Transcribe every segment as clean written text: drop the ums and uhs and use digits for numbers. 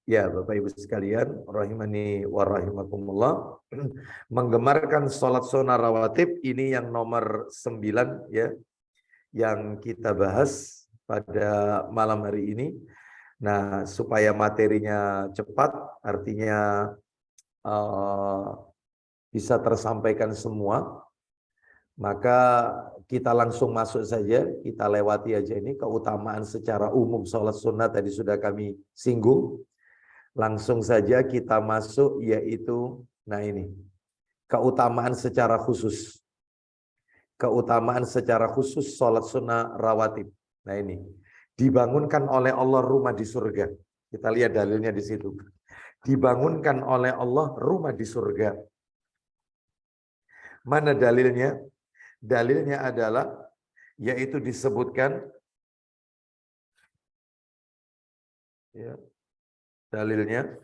Ya, Bapak Ibu sekalian, rahimani wa rahimakumullah. Menggemarkan sholat sunnah rawatib ini yang nomor 9 ya, yang kita bahas pada malam hari ini. Nah, supaya materinya cepat, artinya bisa tersampaikan semua, maka kita langsung masuk saja, kita lewati aja ini keutamaan secara umum sholat sunnah tadi sudah kami singgung. Langsung saja kita masuk yaitu, nah ini, keutamaan secara khusus. Keutamaan secara khusus sholat sunnah rawatib. Nah ini, dibangunkan oleh Allah rumah di surga. Kita lihat dalilnya di situ. Dibangunkan oleh Allah rumah di surga. Mana dalilnya? Dalilnya adalah, yaitu disebutkan, ya, dalilnya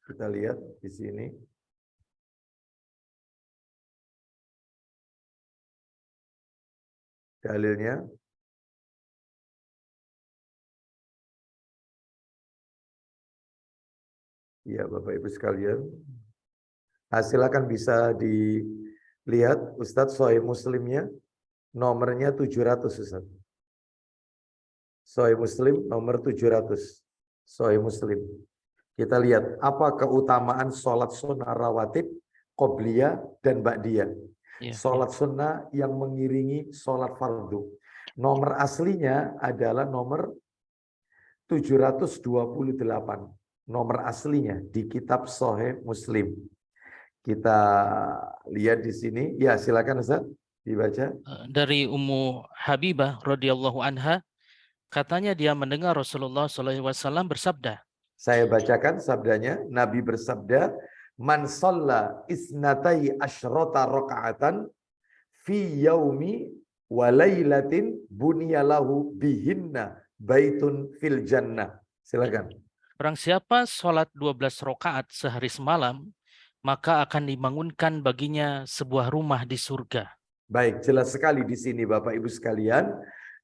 kita lihat di sini. Dalilnya ya Bapak Ibu sekalian. Silakan bisa dilihat Ustadz Sahih Muslimnya nomornya 700 Ustadz. Sahih Muslim nomor 700. Sahih Muslim. Kita lihat apa keutamaan sholat sunnah rawatib, qobliyah dan ba'diyah. Sholat sunnah yang mengiringi sholat fardu. Nomor aslinya adalah nomor 728. Nomor aslinya di kitab Sahih Muslim. Kita lihat di sini. Ya, silakan Ustaz dibaca. Dari Ummu Habibah radhiyallahu anha, katanya dia mendengar Rasulullah SAW bersabda. Saya bacakan sabdanya. Nabi bersabda, "Man shalla isnatai asyrata rakaatan fi yaumi wa lailatin bunyalahu bihinna baitun fil jannah." Silakan. Barang siapa sholat 12 rakaat sehari semalam, maka akan dibangunkan baginya sebuah rumah di surga. Baik, jelas sekali di sini Bapak Ibu sekalian.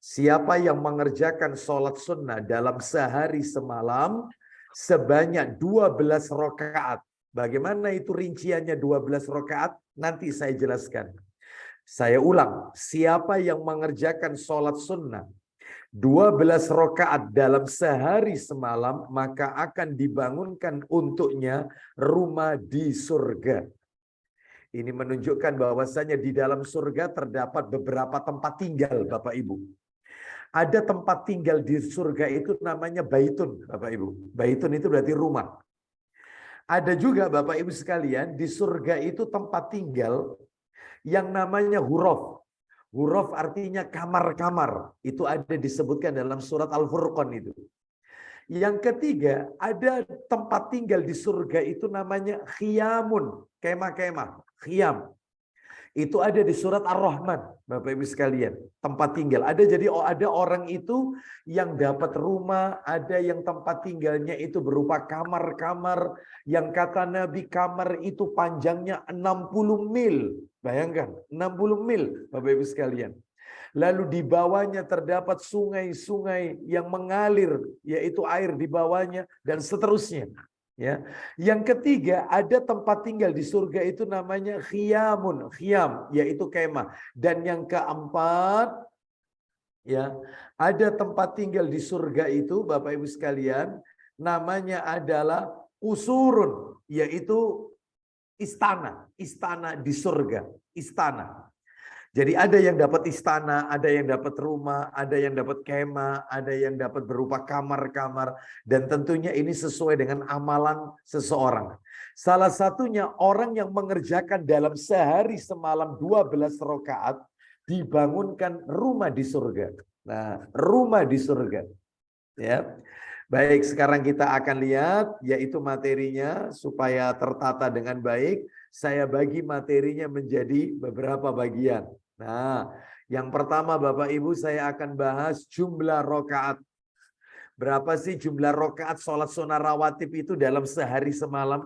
Siapa yang mengerjakan sholat sunnah dalam sehari semalam sebanyak 12 rakaat. Bagaimana itu rinciannya 12 rakaat? Nanti saya jelaskan. Saya ulang, siapa yang mengerjakan sholat sunnah 12 rakaat dalam sehari semalam, maka akan dibangunkan untuknya rumah di surga. Ini menunjukkan bahwasanya di dalam surga terdapat beberapa tempat tinggal, Bapak Ibu. Ada tempat tinggal di surga itu namanya baitun, Bapak Ibu. Baitun itu berarti rumah. Ada juga Bapak Ibu sekalian, di surga itu tempat tinggal yang namanya huruf. Huruf artinya kamar-kamar. Itu ada disebutkan dalam surat Al-Furqan itu. Yang ketiga, ada tempat tinggal di surga itu namanya khiyamun. Kemah-kemah. Khiyam. Itu ada di surat Ar-Rahman, Bapak Ibu sekalian. Tempat tinggal. Ada orang itu yang dapat rumah, ada yang tempat tinggalnya itu berupa kamar-kamar. Yang kata Nabi, kamar itu panjangnya 60 mil. Bayangkan, 60 mil, Bapak Ibu sekalian. Lalu di bawahnya terdapat sungai-sungai yang mengalir, yaitu air di bawahnya, dan seterusnya. Ya. Yang ketiga, ada tempat tinggal di surga itu namanya khiyamun, khiyam, yaitu kemah. Dan yang keempat, ya, ada tempat tinggal di surga itu, Bapak Ibu sekalian, namanya adalah usurun, yaitu istana, istana di surga, istana. Jadi ada yang dapat istana, ada yang dapat rumah, ada yang dapat kemah, ada yang dapat berupa kamar-kamar. Dan tentunya ini sesuai dengan amalan seseorang. Salah satunya orang yang mengerjakan dalam sehari semalam 12 rakaat dibangunkan rumah di surga. Nah, rumah di surga. Ya. Baik, sekarang kita akan lihat yaitu materinya supaya tertata dengan baik. Saya bagi materinya menjadi beberapa bagian. Nah, yang pertama Bapak Ibu saya akan bahas jumlah rakaat. Berapa sih jumlah rakaat sholat sunnah rawatib itu dalam sehari semalam?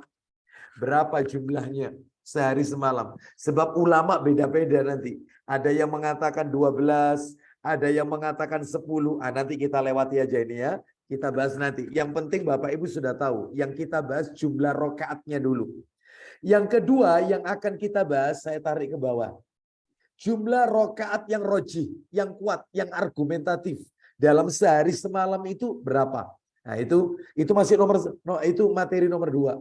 Berapa jumlahnya sehari semalam? Sebab ulama beda-beda nanti. Ada yang mengatakan 12, ada yang mengatakan 10. Nanti kita lewati aja ini ya. Kita bahas nanti. Yang penting Bapak Ibu sudah tahu. Yang kita bahas jumlah rokaatnya dulu. Yang kedua yang akan kita bahas, saya tarik ke bawah. Jumlah rokaat yang roji, yang kuat, yang argumentatif dalam sehari semalam itu berapa? Nah itu masih itu materi nomor 2.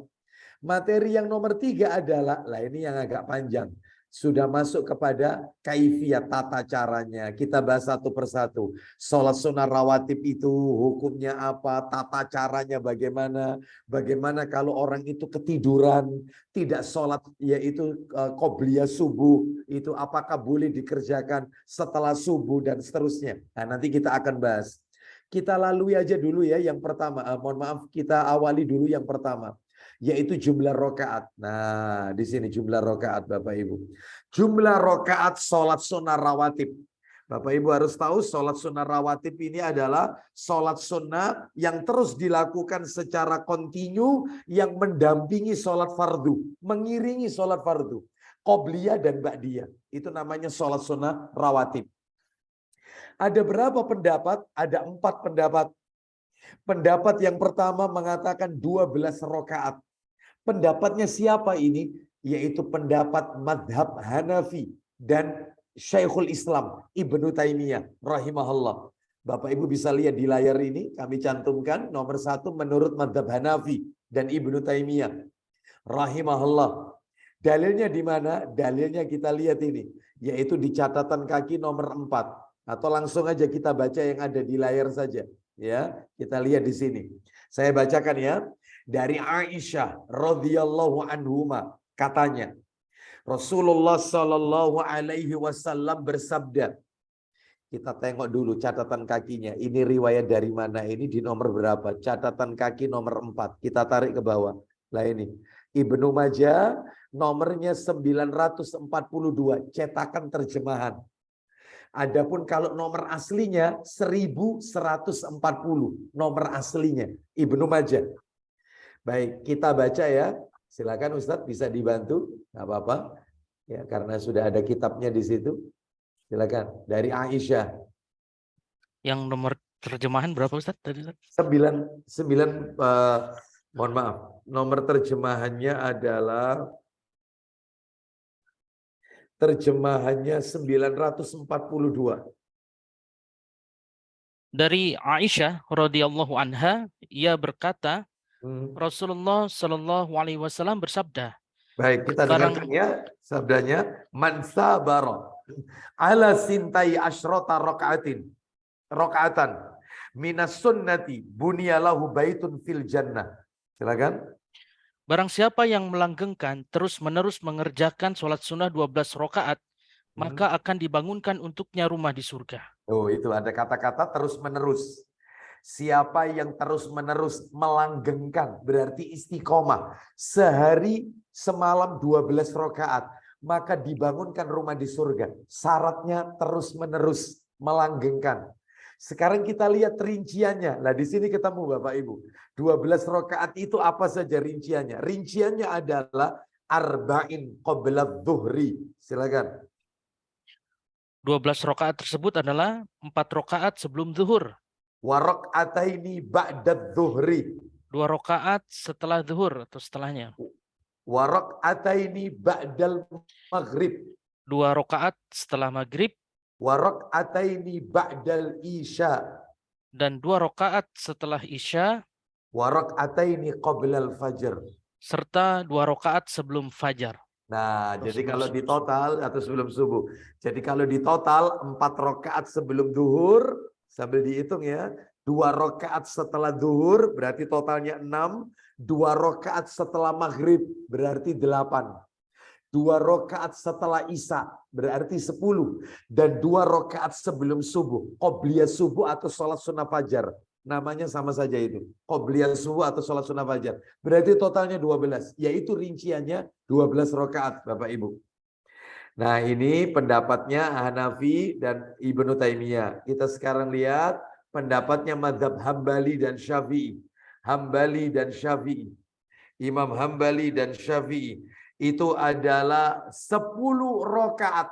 Materi yang nomor 3 adalah, ini yang agak panjang. Sudah masuk kepada kaifiyat, tata caranya. Kita bahas satu persatu. Sholat sunnah rawatib itu hukumnya apa, tata caranya bagaimana. Bagaimana kalau orang itu ketiduran, tidak sholat, yaitu qobliyah subuh. Itu apakah boleh dikerjakan setelah subuh dan seterusnya. Nah, nanti kita akan bahas. Kita lalui aja dulu ya yang pertama. Mohon maaf, kita awali dulu yang pertama, yaitu jumlah rokaat. Nah, di sini jumlah rokaat Bapak Ibu. Jumlah rokaat sholat sunnah rawatib. Bapak Ibu harus tahu sholat sunnah rawatib ini adalah sholat sunnah yang terus dilakukan secara kontinu, yang mendampingi sholat fardu, mengiringi sholat fardu. Qobliyah dan ba'diyah. Itu namanya sholat sunnah rawatib. Ada berapa pendapat? Ada 4 pendapat. Pendapat yang pertama mengatakan 12 rokaat. Pendapatnya siapa ini? Yaitu pendapat madhab Hanafi dan Syekhul Islam Ibnu Taimiyah rahimahullah. Bapak Ibu bisa lihat di layar ini, kami cantumkan nomor 1 menurut madhab Hanafi dan Ibnu Taimiyah rahimahullah. Dalilnya di mana? Dalilnya kita lihat ini, yaitu di catatan kaki nomor 4. Atau langsung aja kita baca yang ada di layar saja. Ya, kita lihat di sini. Saya bacakan ya. Dari Aisyah radhiyallahu anhuma, katanya Rasulullah sallallahu alaihi wasallam bersabda. Kita tengok dulu catatan kakinya. Ini riwayat dari mana? Ini di nomor berapa? Catatan kaki nomor 4. Kita tarik ke bawah. Lah ini. Ibnu Majah nomornya 942. Cetakan terjemahan. Adapun kalau nomor aslinya 1140. Nomor aslinya Ibnu Majah. Baik, kita baca ya. Silakan Ustadz, bisa dibantu, nggak apa-apa. Ya, karena sudah ada kitabnya di situ. Silakan. Dari Aisyah. Yang nomor terjemahan berapa Ustadz tadi? 9 mohon maaf. Nomor terjemahannya adalah 942. Dari Aisyah radhiyallahu anha, ia berkata, Rasulullah Shallallahu alaihi wasallam bersabda. Baik, kita dengarkan ya sabdanya, man sabara ala sintai asyrata rakaatan minas sunnati bunyalahu baitun fil jannah. Silakan. Barang siapa yang melanggengkan terus-menerus mengerjakan sholat sunnah 12 rakaat, maka akan dibangunkan untuknya rumah di surga. Oh, itu ada kata-kata terus-menerus. Siapa yang terus-menerus melanggengkan, berarti istiqomah. Sehari semalam 12 rakaat, maka dibangunkan rumah di surga. Syaratnya terus-menerus melanggengkan. Sekarang kita lihat rinciannya. Nah, di sini ketemu Bapak Ibu. 12 rakaat itu apa saja rinciannya? Rinciannya adalah arba'in qabla dhuhri. Silakan. 12 rakaat tersebut adalah 4 rakaat sebelum zuhur. Warak'ataini ba'dad dhuhri. 2 rakaat setelah zuhur atau setelahnya. Warak'ataini ba'dal maghrib. 2 rakaat setelah maghrib. Warak'ataini ba'dal isya. Dan 2 rakaat setelah isya. Warak'ataini qablal fajr. Serta 2 rakaat sebelum fajar. Nah, jadi kalau di total atau sebelum subuh. Jadi kalau di total 4 rakaat sebelum duhur, sambil dihitung ya, 2 rakaat setelah duhur berarti totalnya 6, 2 rakaat setelah maghrib berarti 8, 2 rakaat setelah isya berarti 10, dan 2 rakaat sebelum subuh, qobliyah subuh atau sholat sunnah fajar. Namanya sama saja itu. Qobliyah subuh atau sholat sunnah fajar. Berarti totalnya 12. Yaitu rinciannya 12 rakaat Bapak Ibu. Nah ini pendapatnya Hanafi dan Ibnu Taimiyah. Kita sekarang lihat pendapatnya mazhab Hambali dan Syafi'i. Hambali dan Syafi'i. Imam Hambali dan Syafi'i. Itu adalah 10 rakaat.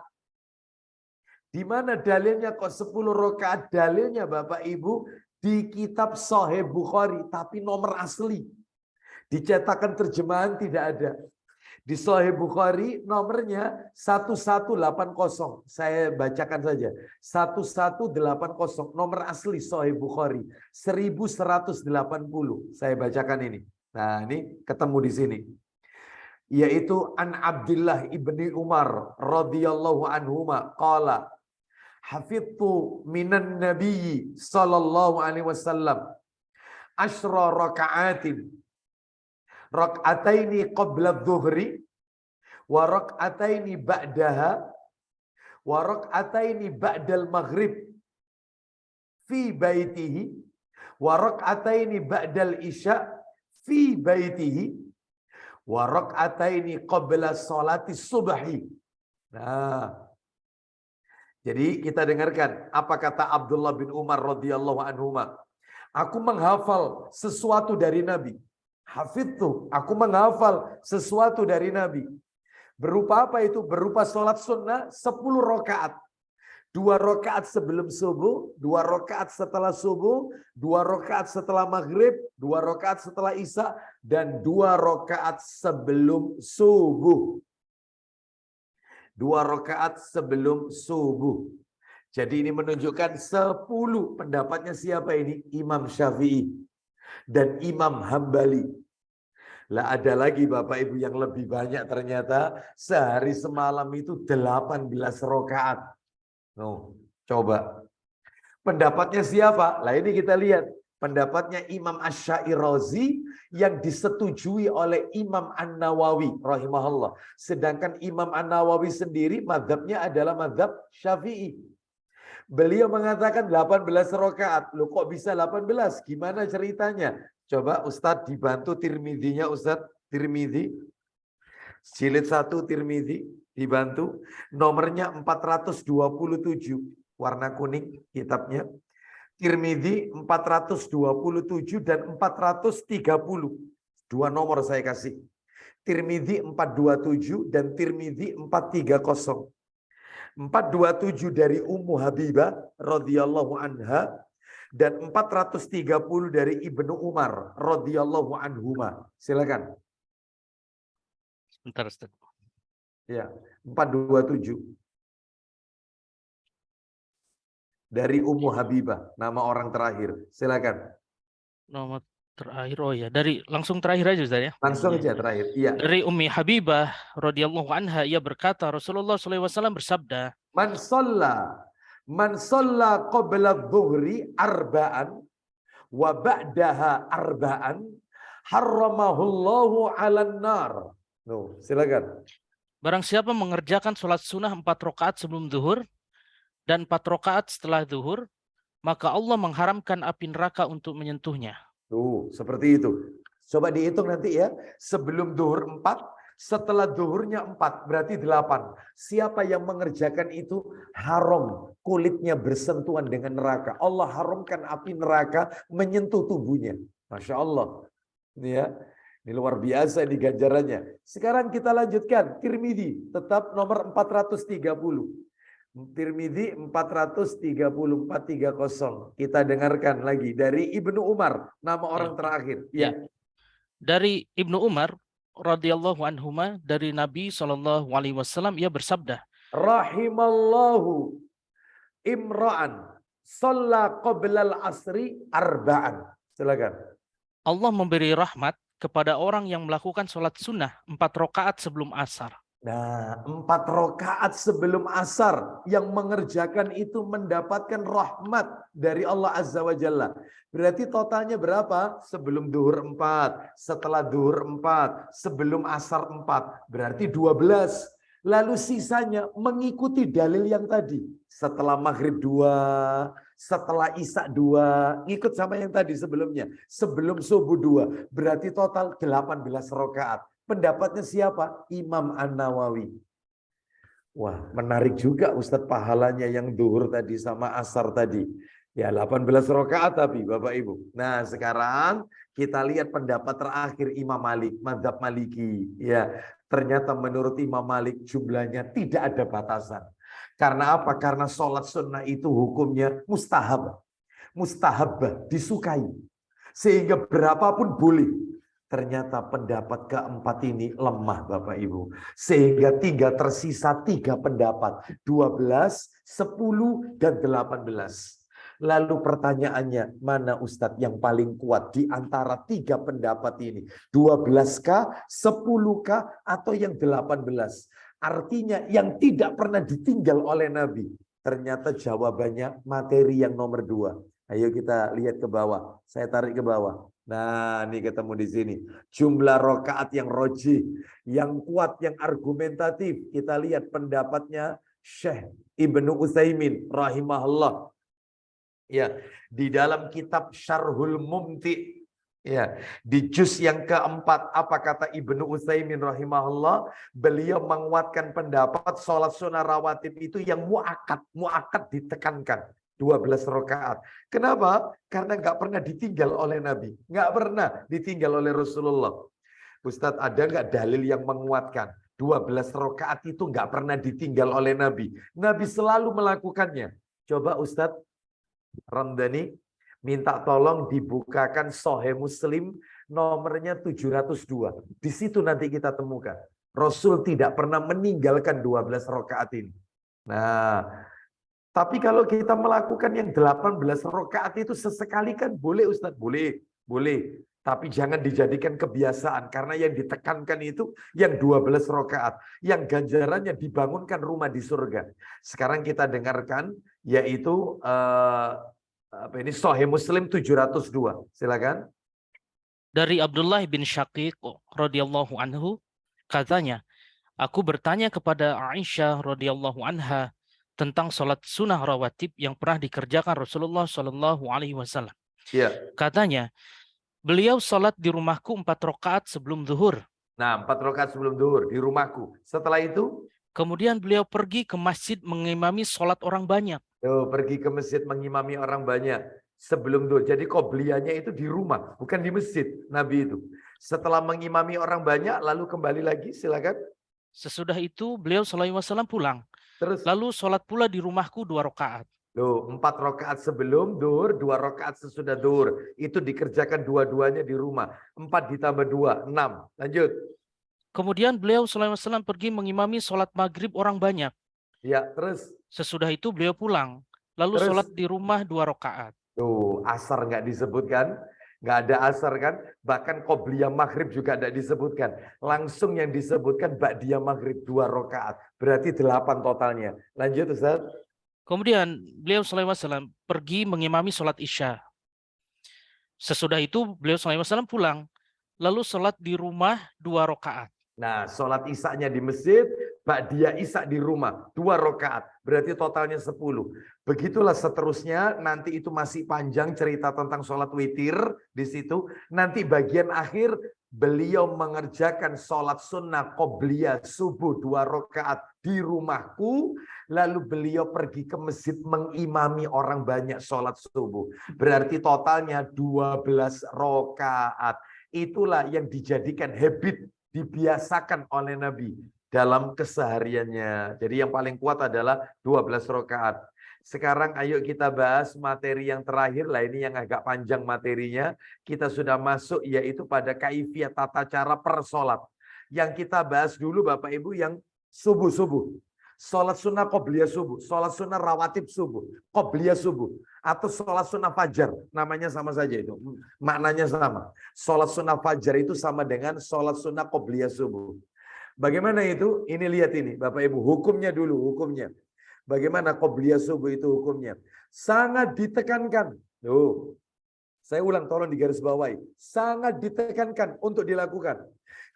Di mana dalilnya kok 10 rakaat? Dalilnya Bapak Ibu di kitab Sahih Bukhari, tapi nomor asli. Dicetakan terjemahan tidak ada. Di Sahih Bukhari nomornya 1180. Saya bacakan saja. 1180, nomor asli Sahih Bukhari 1180. Saya bacakan ini. Nah, ini ketemu di sini. Yaitu an Abdullah ibni Umar radhiyallahu anhuma qala hafidtu minan nabiyyi sallallahu alaihi wasallam asyra raka'atin rak'ataini qabla dhuhri wa rak'ataini ba'daha wa rak'ataini ba'dal maghrib fi baitihi wa rak'ataini ba'dal isya fi baitihi wa rak'ataini qabla sholati subhi. Nah, jadi kita dengarkan apa kata Abdullah bin Umar radhiyallahu anhuma. Aku menghafal sesuatu dari Nabi. Hafidtu, aku menghafal sesuatu dari Nabi. Berupa apa itu? Berupa sholat sunnah 10 rakaat. 2 rakaat sebelum subuh, 2 rakaat setelah subuh, 2 rakaat setelah maghrib, 2 rakaat setelah isya, dan 2 rakaat sebelum subuh. 2 rakaat sebelum subuh. Jadi ini menunjukkan 10. Pendapatnya siapa ini? Imam Syafi'i dan Imam Hambali. Lah ada lagi Bapak Ibu yang lebih banyak ternyata. Sehari semalam itu 18 rakaat. No, coba. Pendapatnya siapa? Lah ini kita lihat. Pendapatnya Imam Asy-Syairazi yang disetujui oleh Imam An-Nawawi rahimahullah. Sedangkan Imam An-Nawawi sendiri mazhabnya adalah mazhab Syafi'i. Beliau mengatakan 18 rakaat. Loh kok bisa 18? Gimana ceritanya? Coba Ustadz dibantu Tirmidzi-nya, Ustadz Tirmidzi. Jilid 1 Tirmidzi dibantu. Nomornya 427. Warna kuning kitabnya. Tirmidzi 427 dan 430. 2 nomor saya kasih. Tirmidzi 427 dan Tirmidzi 430. 427 dari Ummu Habibah radhiyallahu anha dan 430 dari Ibnu Umar radhiyallahu anhuma. Silakan. Sebentar, Ustaz. Ya, 427. Dari Ummu Habibah, nama orang terakhir. Silakan. Nomor terakhir, oh ya, dari langsung terakhir aja Ustaz ya. Langsung Iya. aja terakhir. Iya. Dari Ummi Habibah radhiyallahu anha, ia berkata Rasulullah SAW bersabda, Man shalla qabla dhuhri arba'an wa ba'daha arba'an harramahullahu 'alan nar. No, silakan. barang siapa mengerjakan sholat sunnah 4 rakaat sebelum zuhur dan 4 rakaat setelah zuhur, maka Allah mengharamkan api neraka untuk menyentuhnya. Tuh, seperti itu. Coba dihitung nanti ya. Sebelum zuhur 4, setelah zuhurnya 4, berarti 8. Siapa yang mengerjakan itu haram kulitnya bersentuhan dengan neraka. Allah haramkan api neraka menyentuh tubuhnya. Masya Allah. Ini ya. Ini luar biasa ini ganjarannya. Sekarang kita lanjutkan. Tirmidzi tetap nomor 430. Tirmidzi 430. Kita dengarkan lagi dari Ibnu Umar, nama orang terakhir. Ya. Dari Ibnu Umar radhiyallahu anhuma, dari Nabi SAW, ia bersabda, Rahimallahu imra'an shalla qablal asri arba'an. Silakan. Allah memberi rahmat kepada orang yang melakukan sholat sunnah 4 rakaat sebelum asar. Nah, 4 rakaat sebelum asar yang mengerjakan itu mendapatkan rahmat dari Allah Azza wa Jalla. Berarti totalnya berapa? Sebelum duhur 4, setelah duhur 4, sebelum asar 4. Berarti 12. Lalu sisanya mengikuti dalil yang tadi. Setelah maghrib 2, setelah isya 2, ngikut sama yang tadi sebelumnya. Sebelum subuh 2, berarti total 18 rakaat. Pendapatnya siapa? Imam An-Nawawi. Wah, menarik juga Ustadz pahalanya yang duhur tadi sama asar tadi. Ya 18 rakaat tapi Bapak Ibu. Nah sekarang kita lihat pendapat terakhir Imam Malik, mazhab Maliki. Ya, ternyata menurut Imam Malik jumlahnya tidak ada batasan. Karena apa? Karena sholat sunnah itu hukumnya mustahab. mustahabah, disukai. Sehingga berapapun boleh. Ternyata pendapat keempat ini lemah Bapak Ibu. Sehingga tinggal tersisa 3 pendapat. 12, 10, dan 18. Lalu pertanyaannya, mana Ustadz yang paling kuat di antara 3 pendapat ini? 12K, 10K, atau yang 18? Artinya yang tidak pernah ditinggal oleh Nabi. Ternyata jawabannya materi yang nomor 2. Ayo kita lihat ke bawah. Saya tarik ke bawah. Nah, ini ketemu di sini. Jumlah rokaat yang rojih, yang kuat, yang argumentatif. Kita lihat pendapatnya Syekh Ibnu Utsaimin rahimahullah. Ya, di dalam kitab Syarhul Mumti. Ya, di juz yang keempat, apa kata Ibnu Utsaimin rahimahullah? Beliau menguatkan pendapat sholat sunnah rawatib itu yang muakkad ditekankan. 12 rakaat. Kenapa? Karena nggak pernah ditinggal oleh Nabi. Nggak pernah ditinggal oleh Rasulullah. Ustadz, ada nggak dalil yang menguatkan? 12 rakaat itu nggak pernah ditinggal oleh Nabi. Nabi selalu melakukannya. Coba Ustadz Ramdhani minta tolong dibukakan Sahih Muslim nomornya 702. Di situ nanti kita temukan. Rasul tidak pernah meninggalkan 12 rakaat ini. Nah, tapi kalau kita melakukan yang 18 rakaat itu sesekali kan boleh Ustadz, boleh. Tapi jangan dijadikan kebiasaan karena yang ditekankan itu yang 12 rakaat, yang ganjarannya dibangunkan rumah di surga. Sekarang kita dengarkan yaitu ini Sahih Muslim 702. Silakan. Dari Abdullah bin Syaqiq radhiyallahu anhu katanya, aku bertanya kepada Aisyah radhiyallahu anha tentang sholat sunnah rawatib yang pernah dikerjakan Rasulullah Shallallahu Alaihi Wasallam. Ya. Katanya, beliau sholat di rumahku 4 rakaat sebelum zuhur. Nah, 4 rakaat sebelum zuhur di rumahku. Setelah itu, kemudian beliau pergi ke masjid mengimami sholat orang banyak. Pergi ke masjid mengimami orang banyak sebelum zuhur. Jadi qobliyahnya itu di rumah, bukan di masjid. Nabi itu. Setelah mengimami orang banyak, lalu kembali lagi, silakan. Sesudah itu beliau sallallahu alaihi wasallam pulang. Terus, lalu sholat pula di rumahku 2 rakaat. 4 rakaat sebelum zuhur, 2 rakaat sesudah zuhur. Itu dikerjakan dua-duanya di rumah. 4 ditambah 2, 6. Lanjut. Kemudian beliau sallallahu alaihi wasallam pergi mengimami sholat maghrib orang banyak. Ya, terus. Sesudah itu beliau pulang. Lalu Terus. sholat di rumah 2 rakaat. Tuh, asar nggak disebutkan. Nggak ada asar kan. Bahkan qobliyah maghrib juga nggak disebutkan. Langsung yang disebutkan ba'diyah maghrib 2 rakaat. Berarti 8 totalnya. Lanjut Ustaz. Kemudian beliau sallallahu alaihi wasallam pergi mengimami sholat isya. Sesudah itu beliau sallallahu alaihi wasallam pulang. Lalu sholat di rumah 2 rakaat. Nah, sholat isya-nya di masjid, ba'diyah isya di rumah 2 rakaat. Berarti totalnya 10. Begitulah seterusnya. Nanti itu masih panjang cerita tentang sholat witir di situ. Nanti bagian akhir beliau mengerjakan sholat sunnah qobliyah subuh 2 rakaat di rumahku. Lalu beliau pergi ke masjid mengimami orang banyak sholat subuh. Berarti totalnya 12 rakaat. Itulah yang dijadikan habit, dibiasakan oleh Nabi dalam kesehariannya. Jadi yang paling kuat adalah 12 rakaat. Sekarang ayo kita bahas materi yang terakhir lah, ini yang agak panjang materinya. Kita sudah masuk yaitu pada kaifiyah tata cara persolat. Yang kita bahas dulu Bapak Ibu yang subuh-subuh. Sholat sunnah qobliyah subuh, sholat sunnah rawatib subuh, qobliyah subuh, atau sholat sunnah fajar, namanya sama saja itu, maknanya sama. Sholat sunnah fajar itu sama dengan sholat sunnah qobliyah subuh. Bagaimana itu? Ini lihat ini, Bapak Ibu, hukumnya dulu, hukumnya. Bagaimana qobliyah subuh itu hukumnya? Sangat ditekankan. Tuh, saya ulang, tolong digarisbawahi. Sangat ditekankan untuk dilakukan.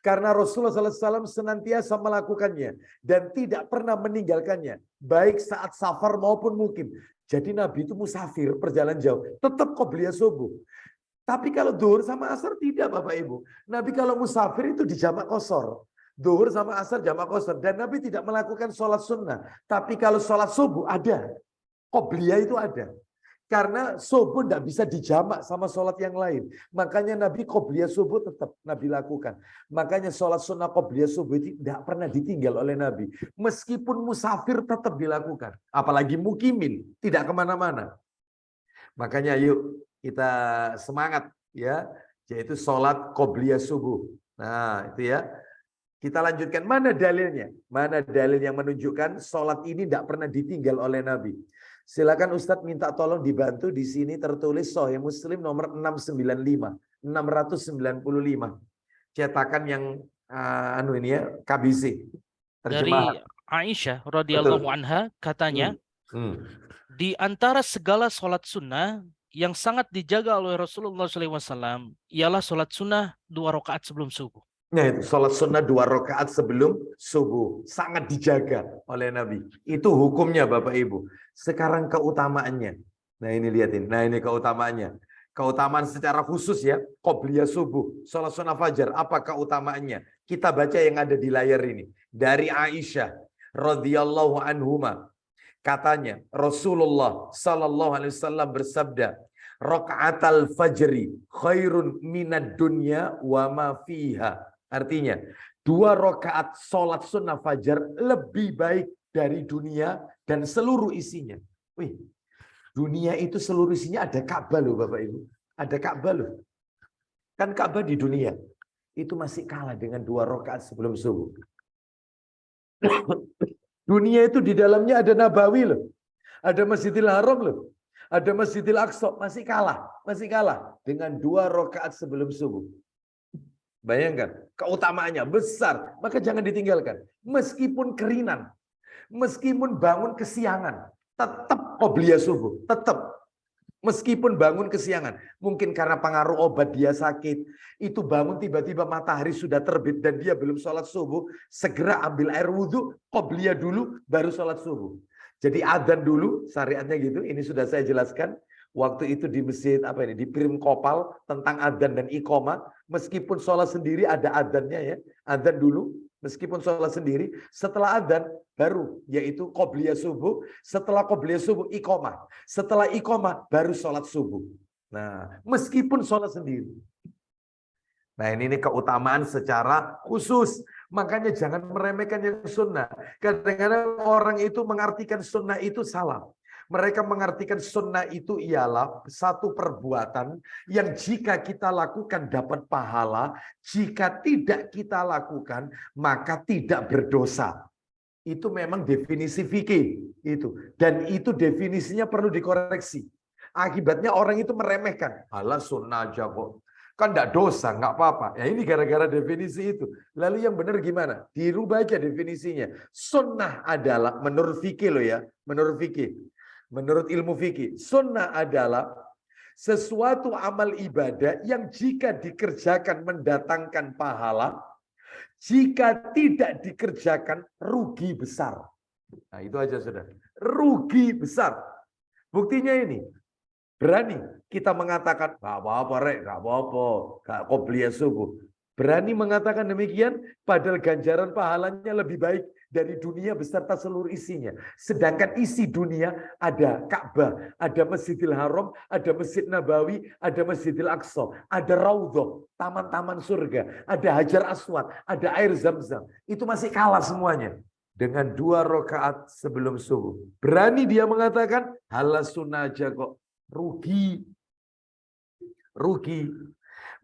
Karena Rasulullah SAW senantiasa melakukannya dan tidak pernah meninggalkannya, baik saat safar maupun mukim. Jadi Nabi itu musafir, perjalanan jauh, tetap qobliyah subuh. Tapi kalau zuhur sama asar tidak Bapak Ibu. Nabi kalau musafir itu di jamak qashar. Zuhur sama asar jamak qashar. Dan Nabi tidak melakukan sholat sunnah. Tapi kalau sholat subuh ada. Qobliyah itu ada. Karena subuh tidak bisa dijamak sama sholat yang lain. Makanya Nabi qobliyah subuh tetap Nabi lakukan. Makanya sholat sunnah qobliyah subuh itu tidak pernah ditinggal oleh Nabi. Meskipun musafir tetap dilakukan. Apalagi mukimin, tidak kemana-mana. Makanya yuk kita semangat ya, yaitu sholat qobliyah subuh. Nah itu ya. Kita lanjutkan, mana dalilnya? Mana dalil yang menunjukkan sholat ini tidak pernah ditinggal oleh Nabi? Silakan Ustadz minta tolong dibantu, di sini tertulis Sahih Muslim nomor 695. Cetakan yang ini ya, KBC. Dari Terjemahan. Aisyah Betul. radhiyallahu anha katanya, Hmm. di antara segala sholat sunnah yang sangat dijaga oleh Rasulullah SAW ialah sholat sunnah 2 rakaat sebelum subuh. Nah, itu sholat sunnah 2 rakaat sebelum subuh. Sangat dijaga oleh Nabi. Itu hukumnya Bapak Ibu. Sekarang keutamaannya. Nah ini lihatin. Nah ini keutamaannya. Keutamaan secara khusus ya. Qobliyah subuh. Sholat sunnah fajar. Apa keutamaannya? Kita baca yang ada di layar ini. Dari Aisyah radhiyallahu anhuma. Katanya Rasulullah sallallahu alaihi wasallam bersabda, "Rakaatal fajri khairun minad dunya wa ma fiha." Artinya, 2 rakaat sholat sunnah fajar lebih baik dari dunia dan seluruh isinya. Wih, dunia itu seluruh isinya ada Ka'bah loh Bapak Ibu. Ada Ka'bah loh. Kan Ka'bah di dunia. Itu masih kalah dengan 2 rakaat sebelum subuh. Dunia itu di dalamnya ada Nabawi loh. Ada Masjidil Haram loh. Ada Masjidil Aqsa. Masih kalah. Masih kalah dengan 2 rakaat sebelum subuh. Bayangkan, keutamaannya besar, maka jangan ditinggalkan. Meskipun kerinan, meskipun bangun kesiangan, tetap qobliyah subuh, tetap. Meskipun bangun kesiangan, mungkin karena pengaruh obat dia sakit, itu bangun tiba-tiba matahari sudah terbit dan dia belum sholat subuh, segera ambil air wudhu, qobliyah dulu, baru sholat subuh. Jadi adzan dulu, syariatnya gitu, ini sudah saya jelaskan. Waktu itu di masjid di Pirim Kopal tentang adzan dan iqamah, meskipun sholat sendiri ada adzannya ya, adzan dulu, meskipun sholat sendiri, setelah adzan baru yaitu qobliyah subuh, setelah qobliyah subuh iqamah, setelah iqamah baru sholat subuh. Nah, meskipun sholat sendiri. Nah ini keutamaan secara khusus. Makanya jangan meremehkan yang sunnah. Kadang-kadang orang itu mengartikan sunnah itu salah. Mereka mengartikan sunnah itu ialah satu perbuatan yang jika kita lakukan dapat pahala, jika tidak kita lakukan maka tidak berdosa. Itu memang definisi fikih itu, dan itu definisinya perlu dikoreksi. Akibatnya orang itu meremehkan, alah sunnah aja kok, kan enggak dosa, enggak apa-apa. Ya ini gara-gara definisi itu. Lalu yang benar gimana? Dirubah aja definisinya. Sunnah adalah menurut fikih loh ya, menurut fikih. Menurut ilmu fikih, sunnah adalah sesuatu amal ibadah yang jika dikerjakan mendatangkan pahala, jika tidak dikerjakan rugi besar. Nah itu aja sudah. Rugi besar. Buktinya ini. Berani kita mengatakan, gak apa-apa rek, gak apa-apa, gak qobliyah subuh. Berani mengatakan demikian, padahal ganjaran pahalanya lebih baik dari dunia beserta seluruh isinya. Sedangkan isi dunia ada Ka'bah, ada Masjidil Haram, ada Masjid Nabawi, ada Masjidil Aqsa, ada Raudhah, taman-taman surga, ada Hajar Aswad, ada air Zam-Zam. Itu masih kalah semuanya dengan 2 rakaat sebelum subuh. Berani dia mengatakan, halas sunnah aja kok. Rugi.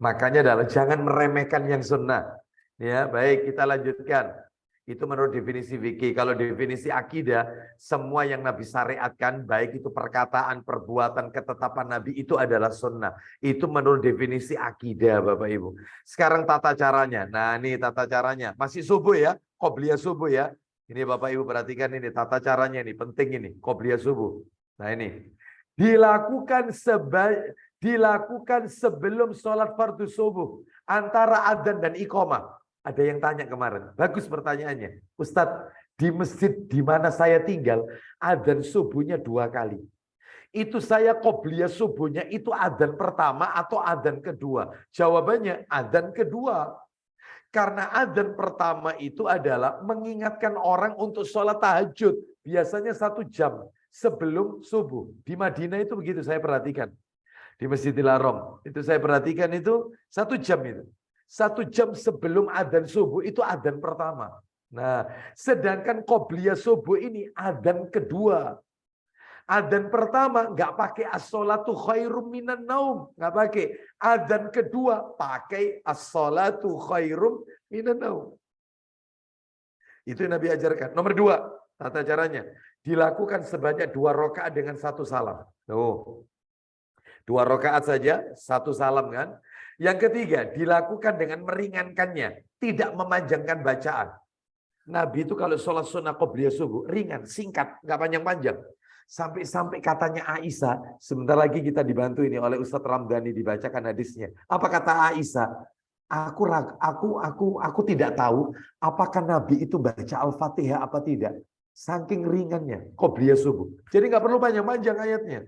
Makanya adalah jangan meremehkan yang sunnah. Ya, baik, kita lanjutkan. Itu menurut definisi fikih. Kalau definisi akidah, semua yang Nabi syariatkan, baik itu perkataan, perbuatan, ketetapan Nabi, itu adalah sunnah. Itu menurut definisi akidah, Bapak Ibu. Sekarang tata caranya. Nah, ini tata caranya. Masih subuh ya, qobliyah subuh ya. Ini Bapak Ibu perhatikan ini, tata caranya ini, penting ini, qobliyah subuh. Nah ini. Dilakukan sebelum sholat fardu subuh antara adzan dan iqamah. Ada yang tanya kemarin, bagus pertanyaannya, Ustadz, di masjid di mana saya tinggal adzan subuhnya 2 kali. Itu saya qobliyah subuhnya itu adzan pertama atau adzan kedua? Jawabannya adzan kedua. Karena adzan pertama itu adalah mengingatkan orang untuk sholat tahajud. Biasanya 1 jam sebelum subuh. Di Madinah itu begitu saya perhatikan. Di Masjidil Haram. Itu saya perhatikan itu 1 jam itu. 1 jam sebelum adzan subuh itu adzan pertama. Nah, sedangkan qobliyah subuh ini adzan kedua. Adzan pertama nggak pakai as-sholatu khairum minan naum, nggak pakai. Adzan kedua pakai as-sholatu khairum minan naum. Itu yang Nabi ajarkan. Nomor 2, tata caranya dilakukan sebanyak 2 rakaat dengan 1 salam. Tuh. 2 rakaat saja, 1 salam kan. Yang ketiga, dilakukan dengan meringankannya, tidak memanjangkan bacaan. Nabi itu kalau sholat sunnah qobliyah subuh, ringan, singkat, nggak panjang-panjang. Sampai-sampai katanya Aisyah, sebentar lagi kita dibantu ini oleh Ustadz Ramdhani dibacakan hadisnya. Apa kata Aisyah? Aku tidak tahu apakah Nabi itu baca Al-Fatihah apa tidak. Saking ringannya qobliyah subuh. Jadi nggak perlu panjang-panjang ayatnya.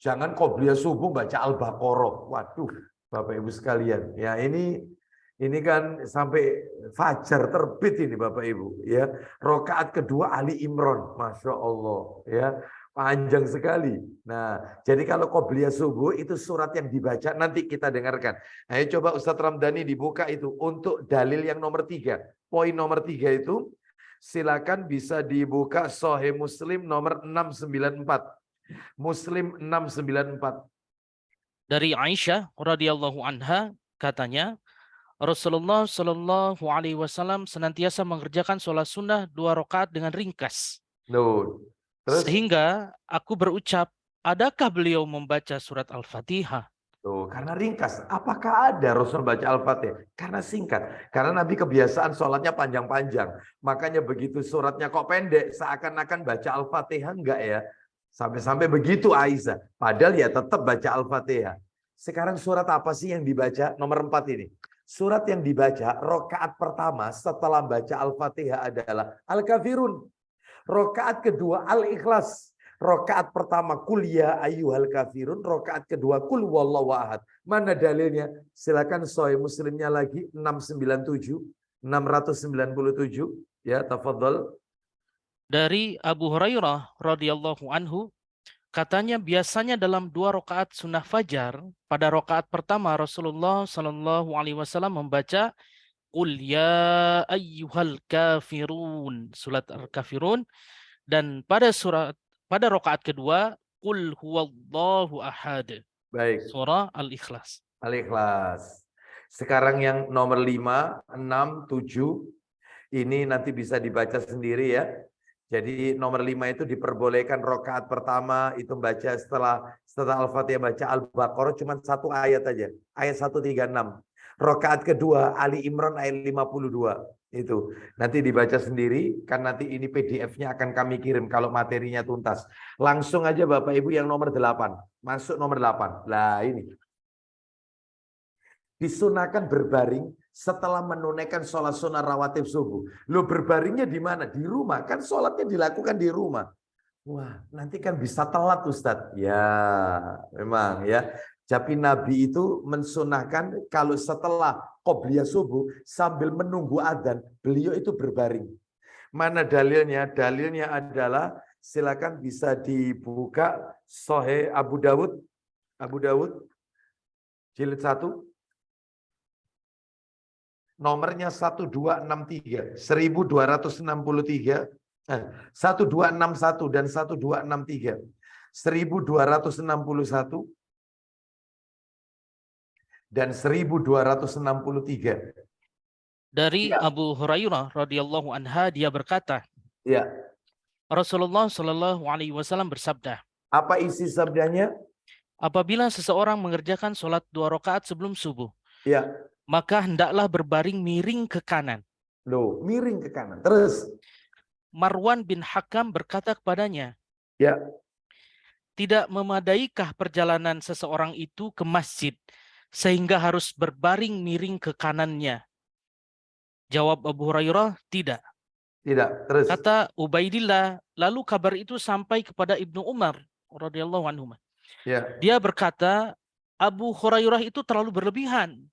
Jangan qobliyah subuh baca Al-Baqarah. Waduh, Bapak Ibu sekalian. Ya ini kan sampai fajar terbit ini Bapak Ibu. Ya, rakaat kedua Ali Imran. Masya Allah. Ya, panjang sekali. Nah, jadi kalau qobliyah subuh itu surat yang dibaca nanti kita dengarkan. Ayo coba Ustadz Ramdhani dibuka itu untuk dalil yang nomor 3. Poin nomor 3 itu silakan bisa dibuka Sahih Muslim nomor 694. Muslim 694. Dari Aisyah radhiyallahu anha katanya, Rasulullah Shallallahu Alaihi Wasallam senantiasa mengerjakan sholat sunnah 2 rakaat dengan ringkas. Tuh. Terus Sehingga aku berucap, adakah beliau membaca surat Al-Fatihah? tuh, karena ringkas. Apakah ada Rasul baca Al-Fatihah? Karena singkat. Karena Nabi kebiasaan sholatnya panjang-panjang. Makanya begitu suratnya kok pendek, seakan-akan baca Al-Fatihah enggak ya? Sampai-sampai begitu Aisyah. Padahal ya tetap baca Al-Fatihah. Sekarang surat apa sih yang dibaca? Nomor 4 ini. Surat yang dibaca rakaat pertama setelah baca Al-Fatihah adalah Al-Kafirun. Rakaat kedua Al-Ikhlas. Rakaat pertama kul ya ayyuhal kafirun, rakaat kedua kul wallahu ahad. Mana dalilnya? Silakan Sahih Muslimnya lagi 697 ya, tafadhol. Dari Abu Hurairah radhiyallahu anhu, katanya biasanya dalam 2 rakaat sunnah fajar, pada rakaat pertama Rasulullah Shallallahu Alaihi Wasallam membaca Qul ya ayyuhal kafirun, surat Al-Kafirun, dan pada rakaat kedua Qul huwallahu ahad, Baik, surah Al-Ikhlas. Al-Ikhlas. Sekarang yang nomor 5, 6, 7 ini nanti bisa dibaca sendiri ya. Jadi nomor 5 itu diperbolehkan rakaat pertama itu baca setelah Al-Fatihah baca Al-Baqarah cuma 1 ayat aja. Ayat 136. Rakaat kedua Ali Imran ayat 52. Itu nanti dibaca sendiri kan nanti ini PDF-nya akan kami kirim kalau materinya tuntas. Langsung aja Bapak Ibu yang nomor 8. Masuk nomor 8. Lah ini. Disunahkan berbaring setelah menunaikan sholat sunnah rawatib subuh. Lo berbaringnya di mana? Di rumah. Kan sholatnya dilakukan di rumah. Wah, nanti kan bisa telat Ustadz. Ya, memang ya. Tapi Nabi itu mensunahkan kalau setelah qobliyah subuh sambil menunggu adzan, beliau itu berbaring. Mana dalilnya? Dalilnya adalah silakan bisa dibuka Sahih Abu Dawud. Abu Dawud jilid 1. Nomornya 1263, 1263, 1261 dan 1263. 1261 dan 1263. Dari Ya. Abu Hurairah radhiyallahu anha, dia berkata, Ya. Rasulullah Shallallahu Alaihi Wasallam bersabda, Apa isi sabdanya? apabila seseorang mengerjakan sholat 2 rakaat sebelum subuh, Ya. maka hendaklah berbaring miring ke kanan. Loh, miring ke kanan. Terus. Marwan bin Hakam berkata kepadanya, Ya. tidak memadaikah perjalanan seseorang itu ke masjid sehingga harus berbaring miring ke kanannya? Jawab Abu Hurairah, tidak. Tidak. Terus. Kata Ubaidillah, lalu kabar itu sampai kepada Ibnu Umar radhiyallahu anhu. Ya. Dia berkata, Abu Hurairah itu terlalu berlebihan.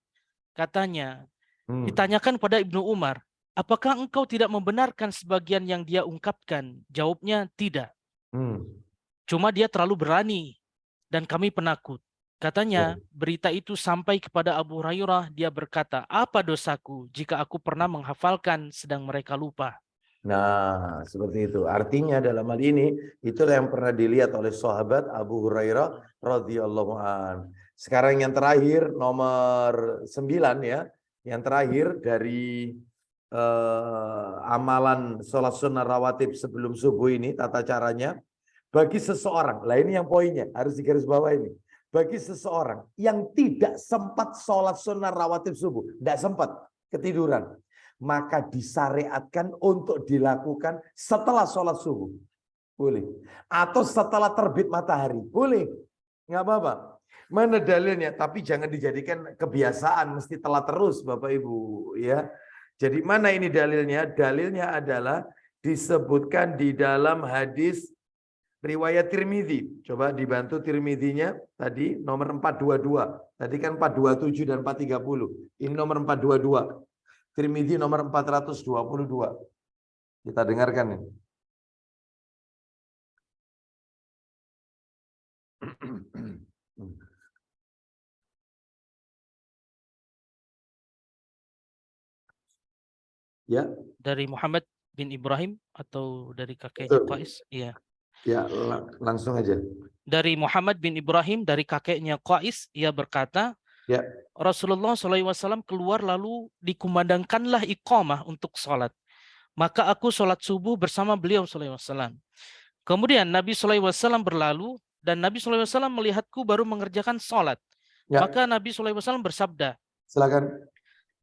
Katanya, ditanyakan pada Ibnu Umar, apakah engkau tidak membenarkan sebagian yang dia ungkapkan? Jawabnya, tidak. Cuma dia terlalu berani dan kami penakut. Katanya, berita itu sampai kepada Abu Hurairah. Dia berkata, apa dosaku jika aku pernah menghafalkan sedang mereka lupa? Nah, seperti itu. Artinya dalam hal ini, itulah yang pernah dilihat oleh sahabat Abu Hurairah radhiyallahu an. Sekarang yang terakhir, nomor 9 ya. Yang terakhir dari amalan sholat sunnah rawatib sebelum subuh ini, tata caranya. Bagi seseorang, lah ini yang poinnya, harus digarisbawahi ini. Bagi seseorang yang tidak sempat sholat sunnah rawatib subuh, tidak sempat, ketiduran, maka disyariatkan untuk dilakukan setelah sholat subuh. Boleh. Atau setelah terbit matahari. Boleh. Nggak apa-apa. Mana dalilnya? Tapi jangan dijadikan kebiasaan. Mesti telat terus Bapak Ibu. Ya. Jadi mana ini dalilnya? Dalilnya adalah disebutkan di dalam hadis riwayat Tirmidzi. Coba dibantu Tirmidzinya tadi nomor 422. Tadi kan 427 dan 430. Ini nomor 422. Tirmidzi nomor 422. Kita dengarkan nih. Ya. Dari Muhammad bin Ibrahim atau dari kakeknya Betul. Qais? Iya. Ya, langsung aja. Dari Muhammad bin Ibrahim dari kakeknya Qais, ia berkata, Ya. Rasulullah SAW keluar lalu dikumandangkanlah iqamah untuk sholat. Maka aku sholat subuh bersama beliau SAW. Kemudian Nabi SAW berlalu dan Nabi SAW melihatku baru mengerjakan sholat. Ya. Maka Nabi SAW bersabda, Silakan.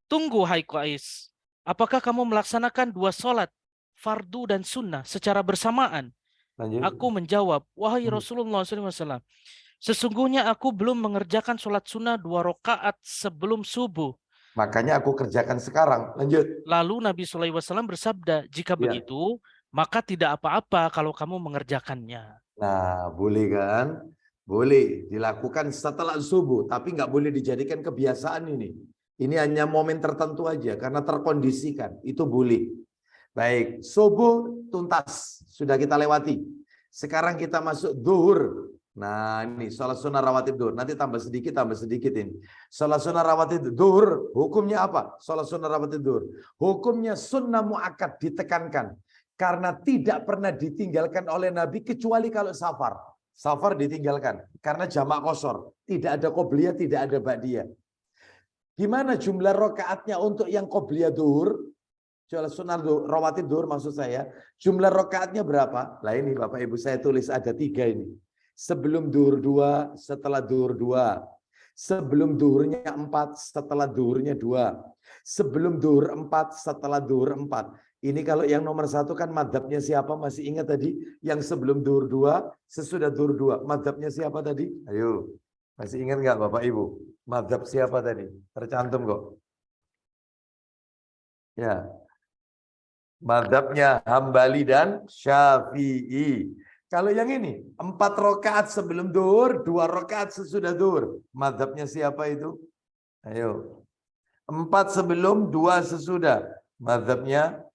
tunggu hai Qais, apakah kamu melaksanakan dua sholat, fardu dan sunnah secara bersamaan? Lanjut. Aku menjawab, wahai Rasulullah SAW, sesungguhnya aku belum mengerjakan sholat sunnah 2 rakaat sebelum subuh. Makanya aku kerjakan sekarang. Lanjut. Lalu Nabi SAW bersabda, jika Ya. begitu, maka tidak apa-apa kalau kamu mengerjakannya. Nah, boleh kan? Boleh dilakukan setelah subuh, tapi nggak boleh dijadikan kebiasaan ini. Ini hanya momen tertentu aja, karena terkondisikan. Itu boleh. Baik, subuh tuntas. Sudah kita lewati. Sekarang kita masuk duhur. Nah, ini sholat sunnah rawatib duhur. Nanti tambah sedikit ini. Sholat sunnah rawatib duhur, hukumnya apa? Sholat sunnah rawatib duhur. Hukumnya sunnah muakkad, ditekankan. Karena tidak pernah ditinggalkan oleh Nabi kecuali kalau safar. Safar ditinggalkan karena jamak qashar. Tidak ada qobliyah, tidak ada ba'diyah. Gimana jumlah rakaatnya untuk yang qobliyah duhur? Sholat sunnah rawatib duhur maksud saya. Jumlah rakaatnya berapa? Lah ini Bapak Ibu saya tulis ada 3 ini. Sebelum duhur 2, setelah duhur 2. Sebelum duhurnya 4, setelah duhurnya 2. Sebelum duhur 4, setelah duhur 4. Ini kalau yang nomor 1 kan madhabnya siapa? Masih ingat tadi? Yang sebelum duhur 2, sesudah duhur 2. Madhabnya siapa tadi? Ayo. Masih ingat nggak Bapak Ibu? Madhab siapa tadi? Tercantum kok. Ya. Madhabnya Hambali dan Syafi'i. Kalau yang ini 4 rakaat sebelum duhur, 2 rakaat sesudah duhur. Madhabnya siapa itu? Ayo. 4 sebelum, 2 sesudah. Madhabnya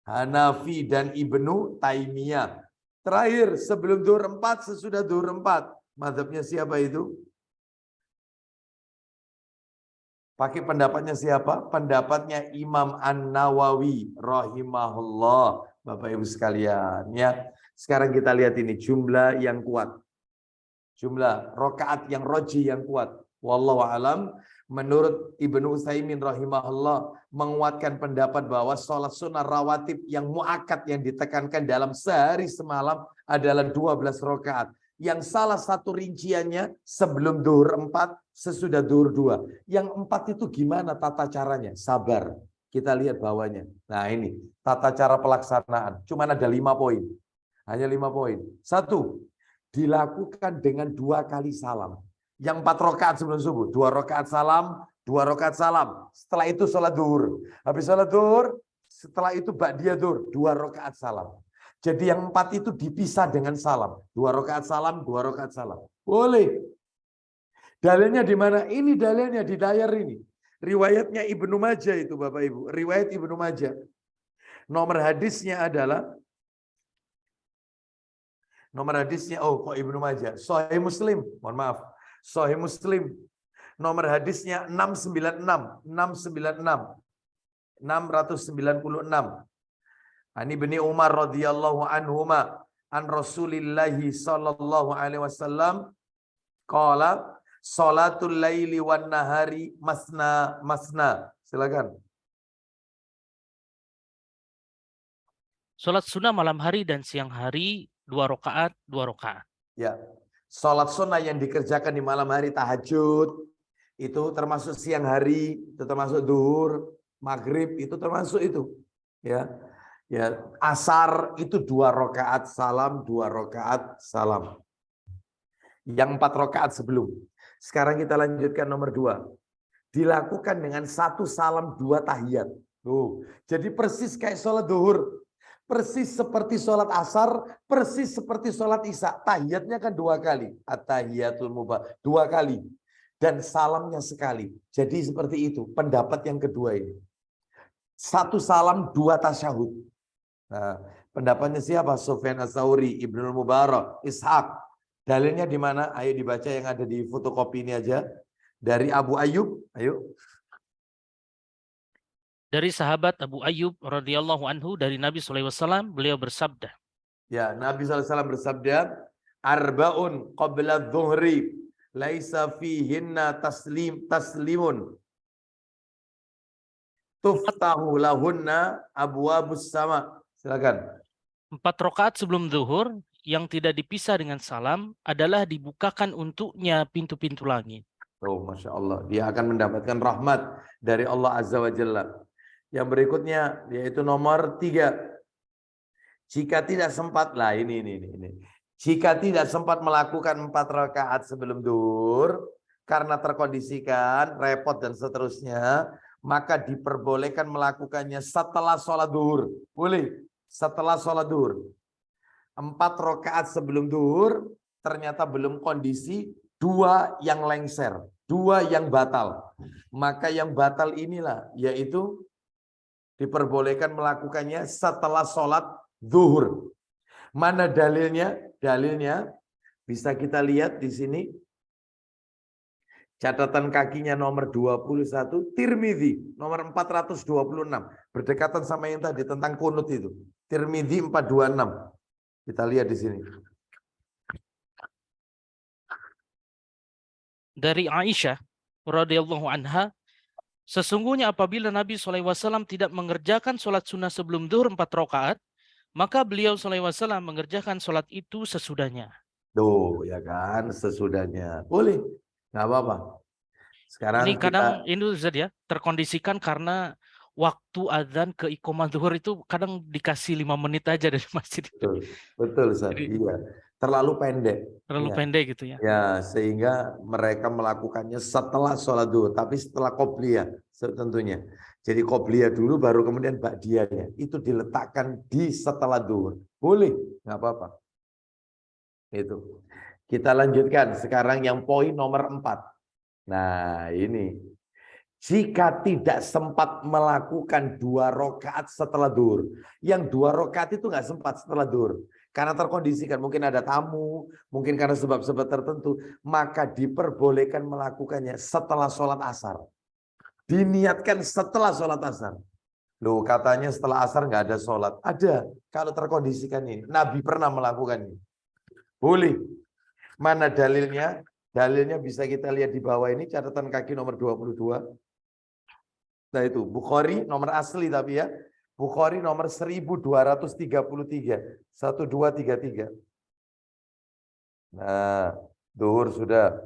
Hanafi dan Ibnu Taimiyah. Terakhir sebelum duhur 4, sesudah duhur 4. Madhabnya siapa itu? Pakai pendapatnya siapa? Pendapatnya Imam An-Nawawi rahimahullah. Bapak Ibu sekalian ya. Sekarang kita lihat ini jumlah yang kuat. Jumlah rakaat yang roji yang kuat. Wallahu alam. Menurut Ibnu Utsaimin rahimahullah menguatkan pendapat bahwa sholat sunnah rawatib yang muakkad yang ditekankan dalam sehari semalam adalah 12 rakaat. Yang salah satu rinciannya sebelum duhur 4, sesudah duhur 2. Yang 4 itu gimana tata caranya? Sabar. Kita lihat bawahnya. Nah ini tata cara pelaksanaan. Cuman ada 5 poin. Hanya 5 poin. 1. Dilakukan dengan 2 kali salam. Yang 4 rakaat sebelum subuh. 2 rakaat salam, 2 rakaat salam. Setelah itu sholat duhur. Habis sholat duhur, setelah itu ba'diyah duhur. 2 rakaat salam. Jadi yang 4 itu dipisah dengan salam. 2 rakaat salam, 2 rakaat salam. Boleh. Dalilnya di mana? Ini dalilnya di layar ini. Riwayatnya Ibnu Majah itu Bapak Ibu. Riwayat Ibnu Majah. Nomor hadisnya adalah kok Ibnu Majah. Sahih Muslim. Mohon maaf. Sahih Muslim. Nomor hadisnya 696. 696. Ani bin Umar radhiyallahu anhuma an Rasulillahi sallallahu alaihi wasallam qala salatul laili wan nahari masna masna. Silakan. Salat sunnah malam hari dan siang hari 2 rakaat, 2 rakaat. Ya. Salat sunnah yang dikerjakan di malam hari tahajud itu termasuk siang hari, itu termasuk duhur, maghrib itu termasuk itu. Ya. Ya, asar itu 2 rakaat salam, 2 rakaat salam. Yang 4 rakaat sebelum. Sekarang kita lanjutkan nomor 2. Dilakukan dengan 1 salam 2 tahiyat. Tuh. Jadi persis kayak sholat duhur. Persis seperti sholat asar, persis seperti sholat isya. Tahiyatnya kan 2 kali. At-tahiyatul mubarak. 2 kali. Dan salamnya sekali. Jadi seperti itu. Pendapat yang kedua ini. 1 salam 2 tasyahud. Nah, pendapatnya siapa? Sufyan Ats-Tsauri, Ibnu Mubarak, Ishaq. Dalilnya di mana? Ayo dibaca yang ada di fotokopi ini aja. Dari Abu Ayyub, ayo. Dari sahabat Abu Ayyub radhiyallahu anhu dari Nabi SAW, beliau bersabda. Ya, Nabi SAW bersabda, Arba'un qabla dhuhri, laisa fihinna taslimun. Tuftahu lahunna abwabus sama. Silakan. 4 rakaat sebelum zuhur yang tidak dipisah dengan salam adalah dibukakan untuknya pintu-pintu langit. Oh, Masya Allah. Dia akan mendapatkan rahmat dari Allah Azza wa Jalla. Yang berikutnya yaitu nomor 3. Jika tidak sempat, lah ini. Jika tidak sempat melakukan 4 rakaat sebelum duhur karena terkondisikan, repot dan seterusnya, maka diperbolehkan melakukannya setelah sholat duhur. Boleh. Setelah sholat duhur. 4 rakaat sebelum duhur ternyata belum kondisi, 2 yang lengser, 2 yang batal. Maka yang batal inilah yaitu diperbolehkan melakukannya setelah sholat duhur. Mana dalilnya? Dalilnya bisa kita lihat di sini. Catatan kakinya nomor 21, Tirmidzi nomor 426. Berdekatan sama yang tadi tentang kunut itu. Tirmidzi 426. Kita lihat di sini. Dari Aisyah radhiyallahu anha, sesungguhnya apabila Nabi SAW tidak mengerjakan sholat sunnah sebelum zuhur 4 rakaat, maka beliau SAW mengerjakan sholat itu sesudahnya. Tuh, ya kan, sesudahnya. Boleh, nggak apa-apa. Sekarang Ini kadang ini Ustaz ya, terkondisikan karena waktu azan ke iqamah zuhur itu kadang dikasih 5 menit aja dari masjid. Betul, Ustaz. Jadi, Iya. Terlalu pendek. terlalu Ya. pendek gitu ya. Ya, sehingga mereka melakukannya setelah sholat duhur, tapi setelah qobliyah tentunya. Jadi qobliyah dulu, baru kemudian ba'diyahnya. Itu diletakkan di setelah duhur. Boleh, nggak apa-apa. Itu. Kita lanjutkan sekarang yang poin nomor 4. Nah, ini. Jika tidak sempat melakukan 2 rakaat setelah duhur. Yang 2 rakaat itu nggak sempat setelah duhur. Karena terkondisikan, mungkin ada tamu, mungkin karena sebab-sebab tertentu, maka diperbolehkan melakukannya setelah sholat asar. Diniatkan setelah sholat asar. Loh, katanya setelah asar nggak ada sholat. Ada, kalau terkondisikan ini. Nabi pernah melakukannya. Boleh. Mana dalilnya? Dalilnya bisa kita lihat di bawah ini, catatan kaki nomor 22. Nah itu, Bukhari nomor asli tapi ya. Bukhari nomor 1233. 1233. Nah, duhur sudah.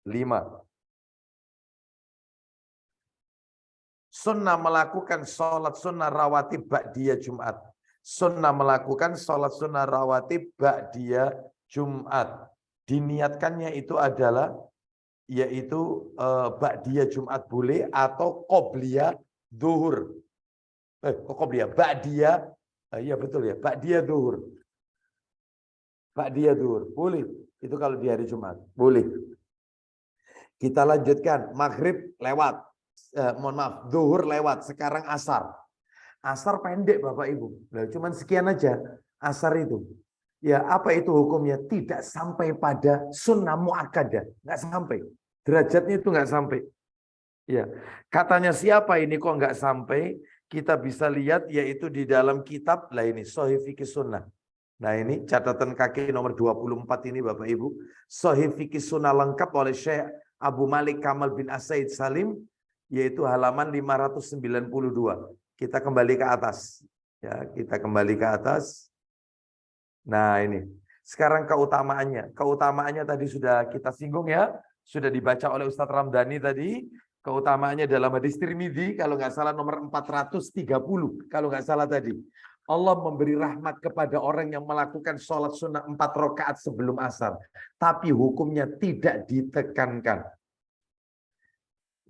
5. Sunnah melakukan sholat sunnah rawatib ba'diyah Jumat. Sunnah melakukan sholat sunnah rawatib ba'diyah Jumat. Diniatkannya itu adalah yaitu ba'diyah Jumat boleh atau qobliyah zuhur. Qobliyah ba'diyah, iya betul ya, ba'diyah zuhur. Ba'diyah zuhur boleh. Itu kalau di hari Jumat, boleh. Kita lanjutkan, maghrib lewat. Mohon maaf, zuhur lewat, sekarang asar. Asar pendek Bapak Ibu. Nah, cuman sekian aja asar itu. Ya, apa itu hukumnya? Tidak sampai pada sunnah muakkadah, nggak sampai. Derajatnya itu nggak sampai. Ya, katanya siapa ini kok nggak sampai? kita bisa lihat yaitu di dalam kitab lah ini Shahih Fiqih Sunnah. Nah ini catatan kaki nomor 24 ini Bapak Ibu. Shahih Fiqih Sunnah lengkap oleh Syekh Abu Malik Kamal bin As-Said Salim, yaitu halaman 592. Kita kembali ke atas. Ya, kita kembali ke atas. Nah ini. Sekarang keutamaannya. Keutamaannya tadi sudah kita singgung ya. Sudah dibaca oleh Ustadz Ramdhani tadi. Keutamaannya dalam hadis Tirmidzi, kalau nggak salah nomor 430. Kalau nggak salah tadi. Allah memberi rahmat kepada orang yang melakukan sholat sunnah 4 rakaat sebelum asar. Tapi hukumnya tidak ditekankan.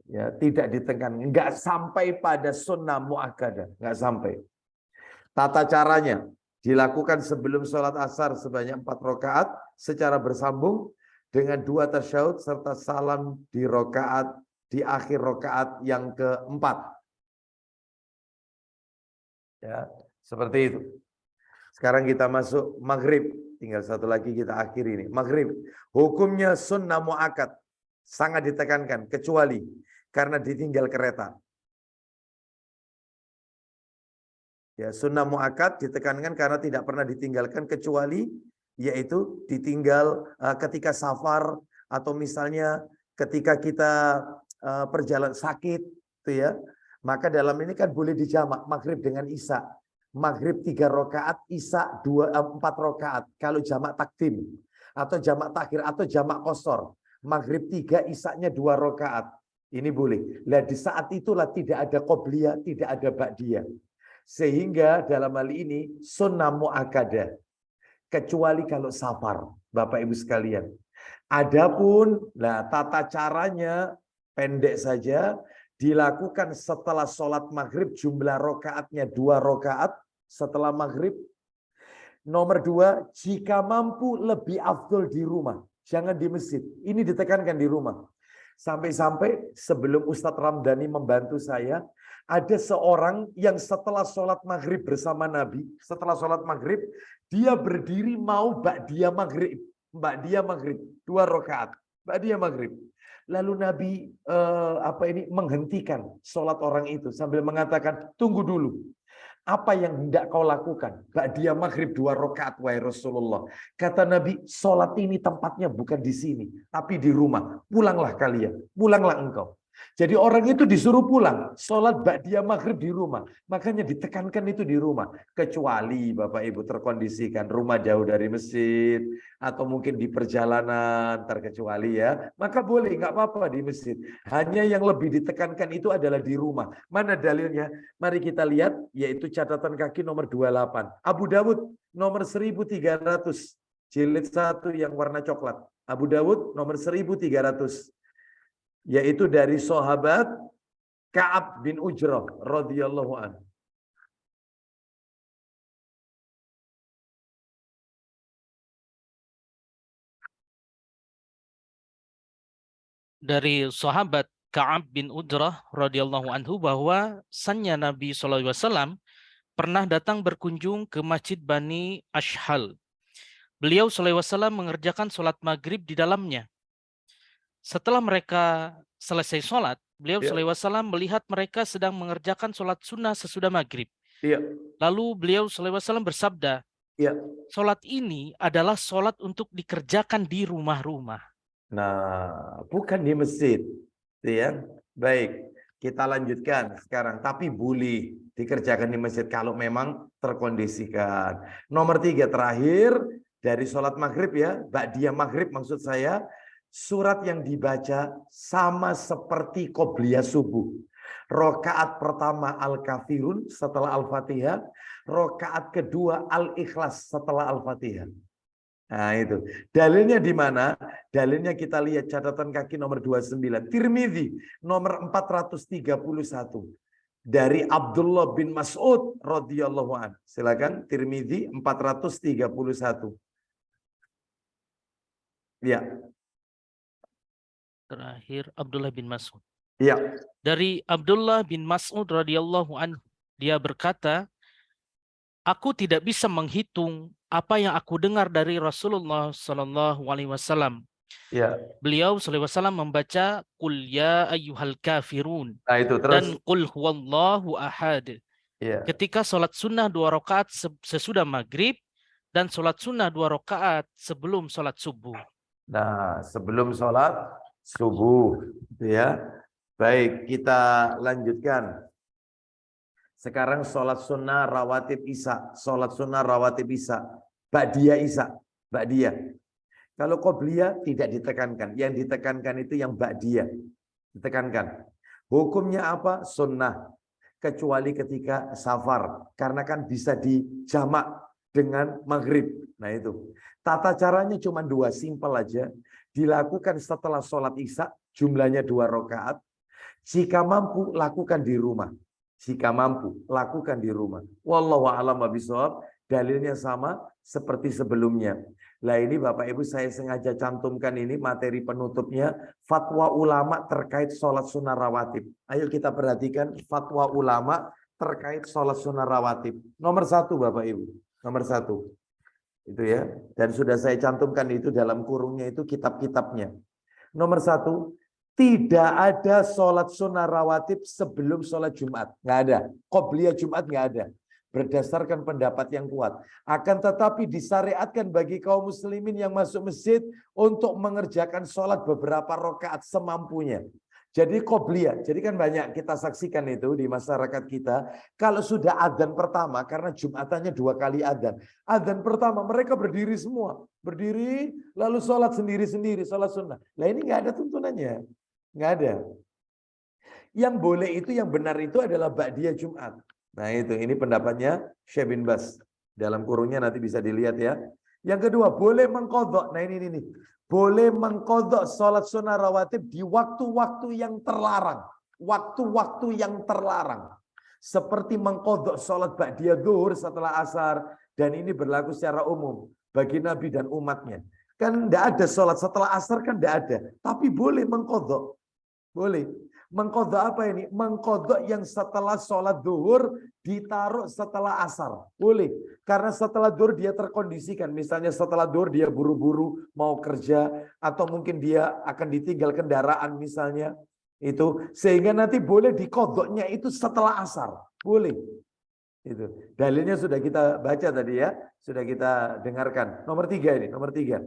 Ya, tidak ditekankan. Nggak sampai pada sunnah muakkadah. Nggak sampai. Tata caranya. Dilakukan sebelum sholat asar sebanyak 4 rakaat secara bersambung dengan 2 tasyahud serta salam di akhir rakaat yang keempat. Ya, seperti itu. Sekarang kita masuk maghrib. Tinggal satu lagi kita akhiri ini. Maghrib. Hukumnya sunnah muakkad. Sangat ditekankan. Kecuali karena ditinggal kereta. Ya, sunnah muakkad ditekankan karena tidak pernah ditinggalkan kecuali yaitu ditinggal ketika safar atau misalnya ketika kita perjalanan sakit, itu ya. Maka dalam ini kan boleh dijamak maghrib dengan isya. Maghrib 3 rakaat, isya 4 rakaat. Kalau jamak takdim atau jamak takhir atau jamak qashar. Maghrib 3, isyanya 2 rakaat. Ini boleh. Nah, di saat itulah tidak ada qobliyah, tidak ada ba'diyah. Sehingga dalam hal ini sunnah muakkadah. Kecuali kalau safar, Bapak Ibu sekalian. Adapun tata caranya pendek saja, dilakukan setelah sholat maghrib, jumlah rokaatnya 2 rokaat setelah maghrib. Nomor 2, jika mampu lebih afdol di rumah, jangan di masjid. Ini ditekankan di rumah. Sampai-sampai sebelum Ustadz Ramdhani membantu saya, ada seorang yang setelah sholat maghrib bersama Nabi, setelah sholat maghrib, dia berdiri mau ba'diyah maghrib. Ba'diyah maghrib, 2 rakaat. Ba'diyah maghrib. Lalu Nabi menghentikan sholat orang itu sambil mengatakan, tunggu dulu. Apa yang hendak kau lakukan? Ba'diyah maghrib 2 rakaat, wahai Rasulullah. Kata Nabi, sholat ini tempatnya bukan di sini, tapi di rumah. Pulanglah kalian, pulanglah engkau. Jadi orang itu disuruh pulang, sholat ba'diyah maghrib di rumah. Makanya ditekankan itu di rumah. Kecuali Bapak Ibu terkondisikan rumah jauh dari masjid, atau mungkin di perjalanan terkecuali ya. Maka boleh, nggak apa-apa di masjid. Hanya yang lebih ditekankan itu adalah di rumah. Mana dalilnya? Mari kita lihat, yaitu catatan kaki nomor 28. Abu Dawud nomor 1300. Jilid 1 yang warna coklat. Abu Dawud nomor 1300. Yaitu dari sahabat Ka'ab bin Ujrah radhiyallahu anhu. Dari sahabat Ka'ab bin Ujrah radhiyallahu anhu bahwa sannya Nabi SAW pernah datang berkunjung ke Masjid Bani Ashhal. Beliau SAW mengerjakan sholat maghrib di dalamnya. Setelah mereka selesai sholat, beliau SAW melihat mereka sedang mengerjakan sholat sunnah sesudah maghrib. Lalu beliau SAW bersabda, sholat ini adalah sholat untuk dikerjakan di rumah-rumah. Nah, bukan di masjid. Ya, baik. Kita lanjutkan sekarang. Tapi boleh dikerjakan di masjid kalau memang terkondisikan. Nomor 3 terakhir dari sholat maghrib ya, ba'diyah maghrib maksud saya. Surat yang dibaca sama seperti qobliyah subuh. Rokaat pertama Al-Kafirun setelah Al-Fatihah. Rokaat kedua Al-Ikhlas setelah Al-Fatihah. Nah itu. Dalilnya di mana? Dalilnya kita lihat catatan kaki nomor 29. Tirmidzi nomor 431. Dari Abdullah bin Mas'ud radhiyallahu anhu. Silakan Tirmidzi 431. Ya. Terakhir Abdullah bin Mas'ud. Ya. Dari Abdullah bin Mas'ud radhiyallahu anhu, dia berkata, aku tidak bisa menghitung apa yang aku dengar dari Rasulullah sallallahu alaihi wasallam. Ya. Beliau sallallahu alaihi wasallam membaca qul ya ayyuhal kafirun nah, itu terus. dan qul huwallahu ahad. Iya. ketika sholat sunnah 2 rakaat sesudah maghrib dan sholat sunnah 2 rakaat sebelum sholat subuh. Nah, sebelum sholat subuh, gitu ya. Baik, kita lanjutkan. Sekarang sholat sunnah rawatib isya, sholat sunnah rawatib isya, ba'diyah isya, ba'diyah. Kalau qobliyah tidak ditekankan, yang ditekankan itu yang ba'diyah, ditekankan. Hukumnya apa? Sunnah, kecuali ketika safar, karena kan bisa dijamak dengan maghrib. Nah itu, tata caranya cuma 2, simpel aja. Dilakukan setelah sholat isya, jumlahnya 2 rakaat. Jika mampu, lakukan di rumah. Jika mampu, lakukan di rumah. Wallahu a'lam bishawab. Dalilnya sama seperti sebelumnya. Lah ini Bapak Ibu saya sengaja cantumkan ini materi penutupnya. Fatwa ulama terkait sholat sunnah rawatib. Ayo kita perhatikan fatwa ulama terkait sholat sunnah rawatib. Nomor 1 Bapak Ibu. Nomor 1. Itu ya. Dan sudah saya cantumkan itu dalam kurungnya itu kitab-kitabnya. Nomor 1. Tidak ada sholat sunnah rawatib sebelum sholat Jumat. Nggak ada. Qobliyah Jumat nggak ada. Berdasarkan pendapat yang kuat. Akan tetapi disyariatkan bagi kaum muslimin yang masuk masjid untuk mengerjakan sholat beberapa rakaat semampunya. Jadi qobliyah. Jadi kan banyak kita saksikan itu di masyarakat kita. Kalau sudah adzan pertama, karena Jumatannya 2 kali adzan. Adzan pertama mereka berdiri semua. Berdiri lalu sholat sendiri-sendiri. Sholat sunnah. Nah ini nggak ada tuntunannya. Nggak ada. Yang boleh itu, yang benar itu adalah ba'diyah Jumat. Nah itu, ini pendapatnya Syekh bin Bas. Dalam kurungnya nanti bisa dilihat ya. Yang kedua, boleh mengkodok. Nah ini. Boleh mengkodok sholat sunnah rawatib di waktu-waktu yang terlarang. Waktu-waktu yang terlarang. Seperti mengkodok sholat ba'diyah zuhur setelah asar. Dan ini berlaku secara umum bagi Nabi dan umatnya. Kan tidak ada sholat setelah asar, kan tidak ada. Tapi boleh mengkodok. Boleh. Mengkodok apa ini? Mengkodok yang setelah sholat duhur ditaruh setelah asar. Boleh. Karena setelah duhur dia terkondisikan. Misalnya setelah duhur dia buru-buru mau kerja. Atau mungkin dia akan ditinggal kendaraan misalnya. Itu. Sehingga nanti boleh dikodoknya itu setelah asar. Boleh. Itu. Dalilnya sudah kita baca tadi ya. Sudah kita dengarkan. Nomor 3 ini. Nomor 3.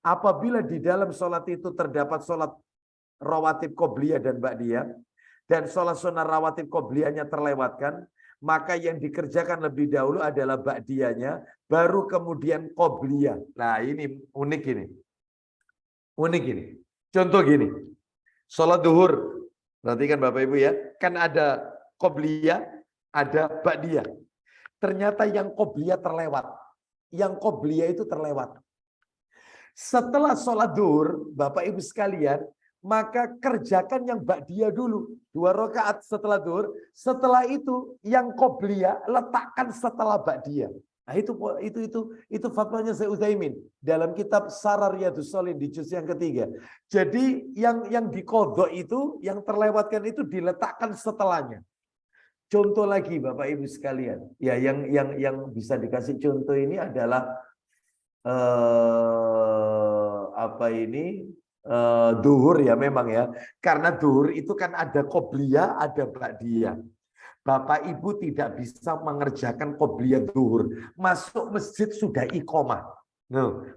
Apabila di dalam sholat itu terdapat sholat rawatib qobliyah dan ba'diyah, dan sholat sunnah rawatib qobliyahnya terlewatkan, maka yang dikerjakan lebih dahulu adalah ba'diyahnya, baru kemudian qobliyah. Nah ini unik ini. Unik ini. Contoh gini. Sholat duhur. Perhatikan Bapak Ibu ya. Kan ada qobliyah, ada ba'diyah. Ternyata yang qobliyah terlewat. Yang qobliyah itu terlewat. Setelah sholat duhur, Bapak Ibu sekalian, maka kerjakan yang ba'diyah dulu. 2 rakaat setelah duhur. Setelah itu yang qobliyah letakkan setelah ba'diyah. Nah itu fatwanya Syekh Utsaimin dalam kitab Syarah Riyadhus Shalihin di juz yang ketiga. Jadi yang diqodho itu, yang terlewatkan itu diletakkan setelahnya. Contoh lagi Bapak Ibu sekalian. Ya yang bisa dikasih contoh ini adalah duhur ya memang ya. Karena duhur itu kan ada qobliyah, ada ba'diyah. Bapak Ibu tidak bisa mengerjakan qobliyah duhur. Masuk masjid sudah iqomah.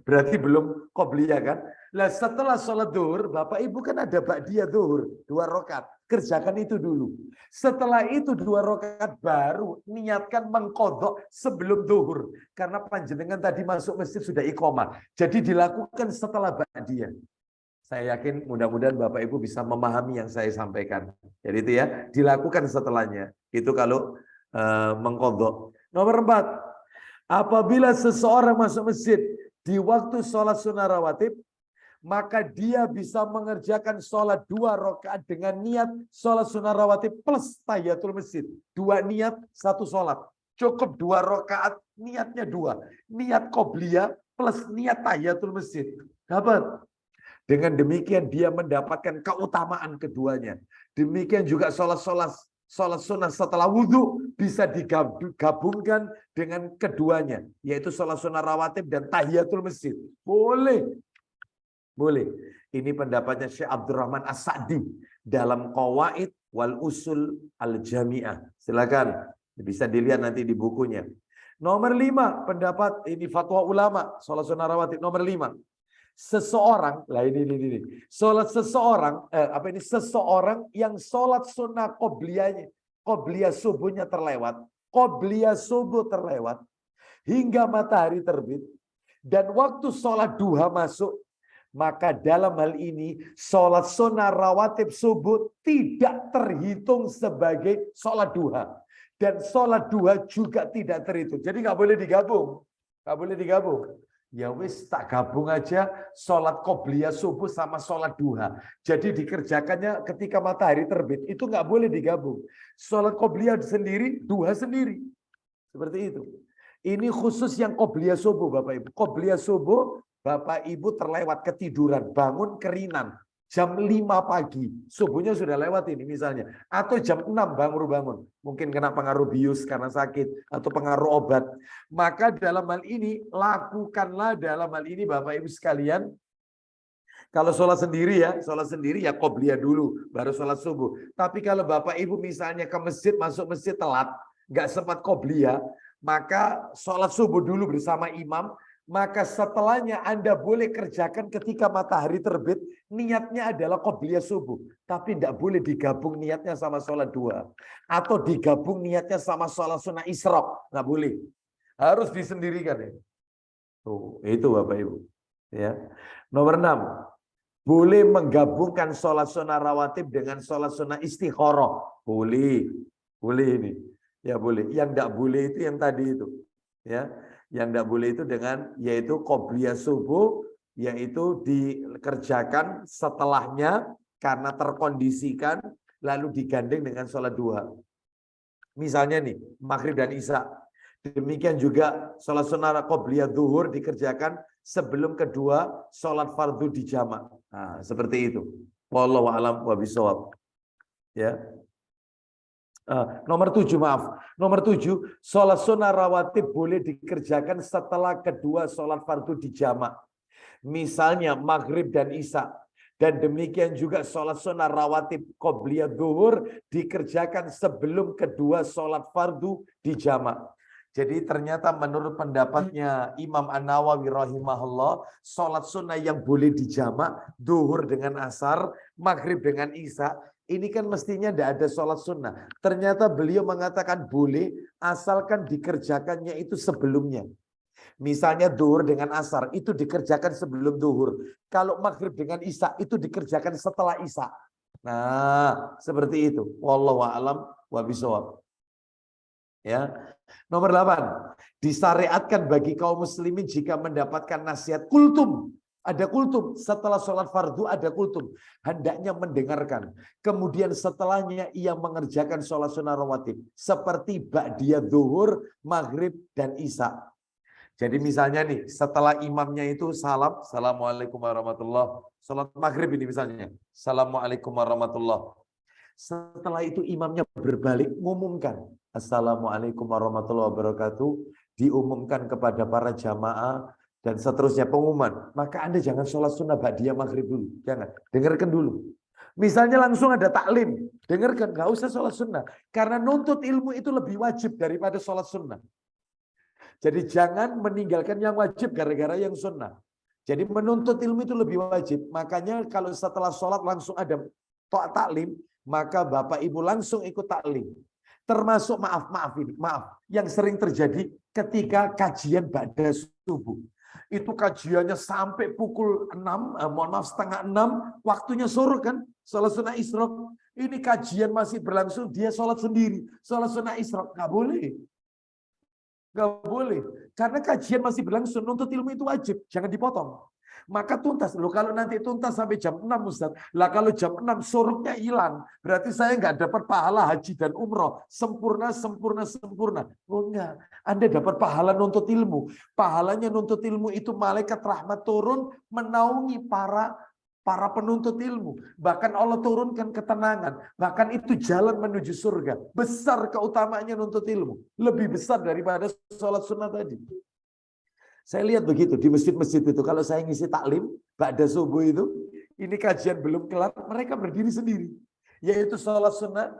Berarti belum qobliyah kan? Lah setelah sholat duhur, Bapak Ibu kan ada ba'diyah duhur, 2 rakaat. Kerjakan itu dulu. Setelah itu 2 rakaat baru niatkan mengkodok sebelum duhur. Karena panjenengan tadi masuk masjid sudah iqomah. Jadi dilakukan setelah ba'diyah. Saya yakin mudah-mudahan Bapak Ibu bisa memahami yang saya sampaikan. Jadi itu ya, dilakukan setelahnya. Itu kalau mengkodok. Nomor 4, apabila seseorang masuk masjid di waktu sholat sunnah rawatib, maka dia bisa mengerjakan sholat 2 rakaat dengan niat sholat sunnah rawatib plus tahiyatul masjid. 2 niat, 1 sholat. Cukup 2 rakaat, niatnya 2. Niat qobliyah plus niat tahiyatul masjid. Dapat. Dengan demikian dia mendapatkan keutamaan keduanya. Demikian juga sholat sunnah setelah wudhu bisa digabungkan dengan keduanya. Yaitu sholat sunnah rawatib dan tahiyatul masjid. Boleh. Boleh. Ini pendapatnya Syekh Abdurrahman As-Sa'di dalam Qawaid wal Usul Al-Jami'ah. Silakan Bisa dilihat nanti di bukunya. Nomor 5, pendapat ini fatwa ulama, sholat sunnah rawatib. Nomor 5, seseorang, lah ini. Sholat seseorang, seseorang yang sholat sunnah qobliyah subuhnya terlewat, qobliyah subuh terlewat, hingga matahari terbit, dan waktu sholat duha masuk, maka dalam hal ini sholat sunnah rawatib subuh tidak terhitung sebagai sholat duha. Dan sholat duha juga tidak terhitung. Jadi nggak boleh digabung. Nggak boleh digabung. Ya wis tak gabung aja sholat qobliyah subuh sama sholat duha. Jadi dikerjakannya ketika matahari terbit. Itu nggak boleh digabung. Sholat qobliyah sendiri, duha sendiri. Seperti itu. Ini khusus yang qobliyah subuh Bapak Ibu. Qobliyah subuh Bapak Ibu terlewat ketiduran, bangun kerinan. Jam 5 pagi, subuhnya sudah lewat ini misalnya. Atau jam 6 baru bangun. Mungkin kena pengaruh bius karena sakit. Atau pengaruh obat. Maka dalam hal ini, lakukanlah dalam hal ini Bapak Ibu sekalian. Kalau sholat sendiri ya qobliyah dulu, baru sholat subuh. Tapi kalau Bapak Ibu misalnya ke masjid, masuk masjid telat, nggak sempat qobliyah, maka sholat subuh dulu bersama imam. Maka setelahnya Anda boleh kerjakan ketika matahari terbit, niatnya adalah qobliyah subuh. Tapi tidak boleh digabung niatnya sama sholat duha. Atau digabung niatnya sama sholat sunnah isyraq. Nggak boleh. Harus disendirikan. Ya. Tuh, itu Bapak Ibu. Ya. Nomor 6. Boleh menggabungkan sholat sunnah rawatib dengan sholat sunnah istikharah. Boleh. Boleh ini. Ya boleh. Yang tidak boleh itu yang tadi itu. Ya. Yang tidak boleh itu dengan yaitu qobliyah subuh, yaitu dikerjakan setelahnya karena terkondisikan lalu digandeng dengan sholat duha. Misalnya nih maghrib dan isya. Demikian juga sholat sunnah qobliyah zuhur dikerjakan sebelum kedua sholat fardu di jamak. Nah, seperti itu. Wallahu a'lam wa bishawab. Ya. Nomor 7 maaf. Nomor 7, sholat sunnah rawatib boleh dikerjakan setelah kedua sholat fardu di jamak. Misalnya maghrib dan isya. Dan demikian juga sholat sunnah rawatib qobliyah zuhur dikerjakan sebelum kedua sholat fardu di jamak. Jadi ternyata menurut pendapatnya Imam An-Nawawi rahimahullah, sholat sunnah yang boleh di jamak, zuhur dengan asar, maghrib dengan isya, ini kan mestinya tidak ada sholat sunnah. Ternyata beliau mengatakan boleh asalkan dikerjakannya itu sebelumnya. Misalnya zuhur dengan asar itu dikerjakan sebelum zuhur. Kalau maghrib dengan isya itu dikerjakan setelah isya. Nah, seperti itu. Wallahu a'lam wa bishawab. Ya. Nomor 8. Disyariatkan bagi kaum muslimin jika mendapatkan nasihat kultum. Ada kultum, setelah sholat fardu ada kultum. Hendaknya mendengarkan. Kemudian setelahnya ia mengerjakan sholat sunnah rawatib. Seperti ba'diyah zuhur, maghrib, dan isya. Jadi misalnya nih, setelah imamnya itu salam, assalamualaikum warahmatullah. Sholat maghrib ini misalnya, assalamualaikum warahmatullah. Setelah itu imamnya berbalik, ngumumkan, assalamualaikum warahmatullahi wabarakatuh. Diumumkan kepada para jamaah, dan seterusnya pengumuman, maka Anda jangan sholat sunnah ba'diyah maghrib dulu. Jangan, dengarkan dulu. Misalnya langsung ada taklim, dengarkan, nggak usah sholat sunnah. Karena nuntut ilmu itu lebih wajib daripada sholat sunnah. Jadi jangan meninggalkan yang wajib gara-gara yang sunnah. Jadi menuntut ilmu itu lebih wajib. Makanya kalau setelah sholat langsung ada taklim, maka Bapak Ibu langsung ikut taklim. Termasuk maaf yang sering terjadi ketika kajian ba'da subuh. Itu kajiannya sampai pukul 6, setengah 6, waktunya zuhur kan, sholat sunnah isyraq. Ini kajian masih berlangsung, dia sholat sendiri, sholat sunnah isyraq. Nggak boleh. Nggak boleh. Karena kajian masih berlangsung, nuntut ilmu itu wajib, jangan dipotong. Maka tuntas. Loh kalau nanti tuntas sampai jam 6 Ustaz. Lah kalau jam 6 surutnya hilang. Berarti saya nggak dapat pahala haji dan umroh. Sempurna. Oh enggak. Anda dapat pahala nuntut ilmu. Pahalanya nuntut ilmu itu malaikat rahmat turun menaungi para penuntut ilmu. Bahkan Allah turunkan ketenangan. Bahkan itu jalan menuju surga. Besar keutamaannya nuntut ilmu. Lebih besar daripada sholat sunnah tadi. Saya lihat begitu di masjid-masjid itu. Kalau saya ngisi taklim, ba'da subuh itu, ini kajian belum kelar, mereka berdiri sendiri. Yaitu sholat sunnah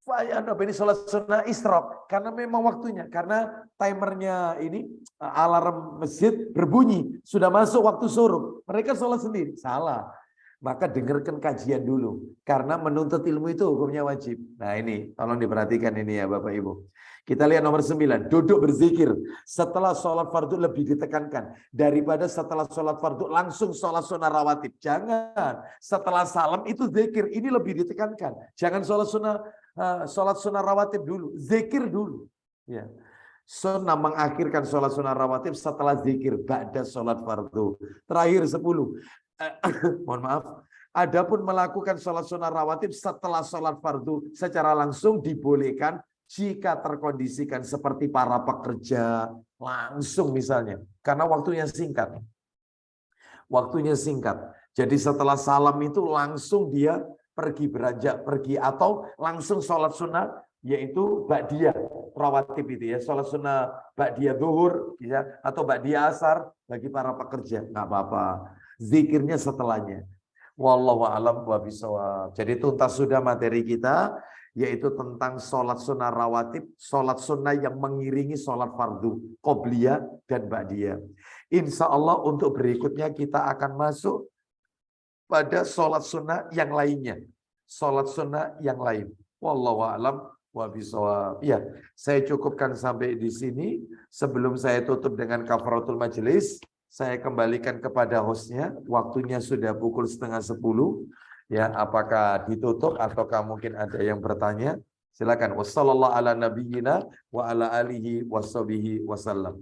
Ini sholat sunnah isyraq karena memang waktunya, karena timernya ini alarm masjid berbunyi, sudah masuk waktu suruh, mereka sholat sendiri. Salah. Maka dengarkan kajian dulu, karena menuntut ilmu itu hukumnya wajib. Nah ini tolong diperhatikan ini ya Bapak Ibu. Kita lihat nomor 9, duduk berzikir setelah sholat fardu lebih ditekankan daripada setelah sholat fardu langsung sholat sunnah rawatib. Jangan, setelah salam itu zikir, ini lebih ditekankan. Jangan sholat sunnah rawatib dulu, zikir dulu. Ya. Sunnah mengakhirkan sholat sunnah rawatib setelah zikir ba'da sholat fardu. Terakhir 10. Mohon maaf. Adapun melakukan sholat sunnah rawatib setelah sholat fardu secara langsung dibolehkan jika terkondisikan seperti para pekerja langsung misalnya, karena waktunya singkat. Waktunya singkat. Jadi setelah salam itu langsung dia pergi beranjak pergi, atau langsung sholat sunnah, yaitu ba'diyah rawatib itu ya, sholat sunnah ba'diyah zuhur ya, atau ba'diyah asar bagi para pekerja, nggak apa-apa. Zikirnya setelahnya. Wallahu a'lam wa bishawab. Jadi tuntas sudah materi kita, yaitu tentang sholat sunnah rawatib, sholat sunnah yang mengiringi sholat fardu, qobliyah dan ba'diyah. Insya Allah untuk berikutnya kita akan masuk pada sholat sunnah yang lainnya. Sholat sunnah yang lain. Wallahu a'lam wa bishawab. Ya, saya cukupkan sampai di sini. Sebelum saya tutup dengan kafaratul majelis, saya kembalikan kepada hostnya. Waktunya sudah pukul 9:30. Ya, apakah ditutup ataukah mungkin ada yang bertanya? Silakan. Wassallallahu ala nabiyyina wa ala alihi washabihi wasallam.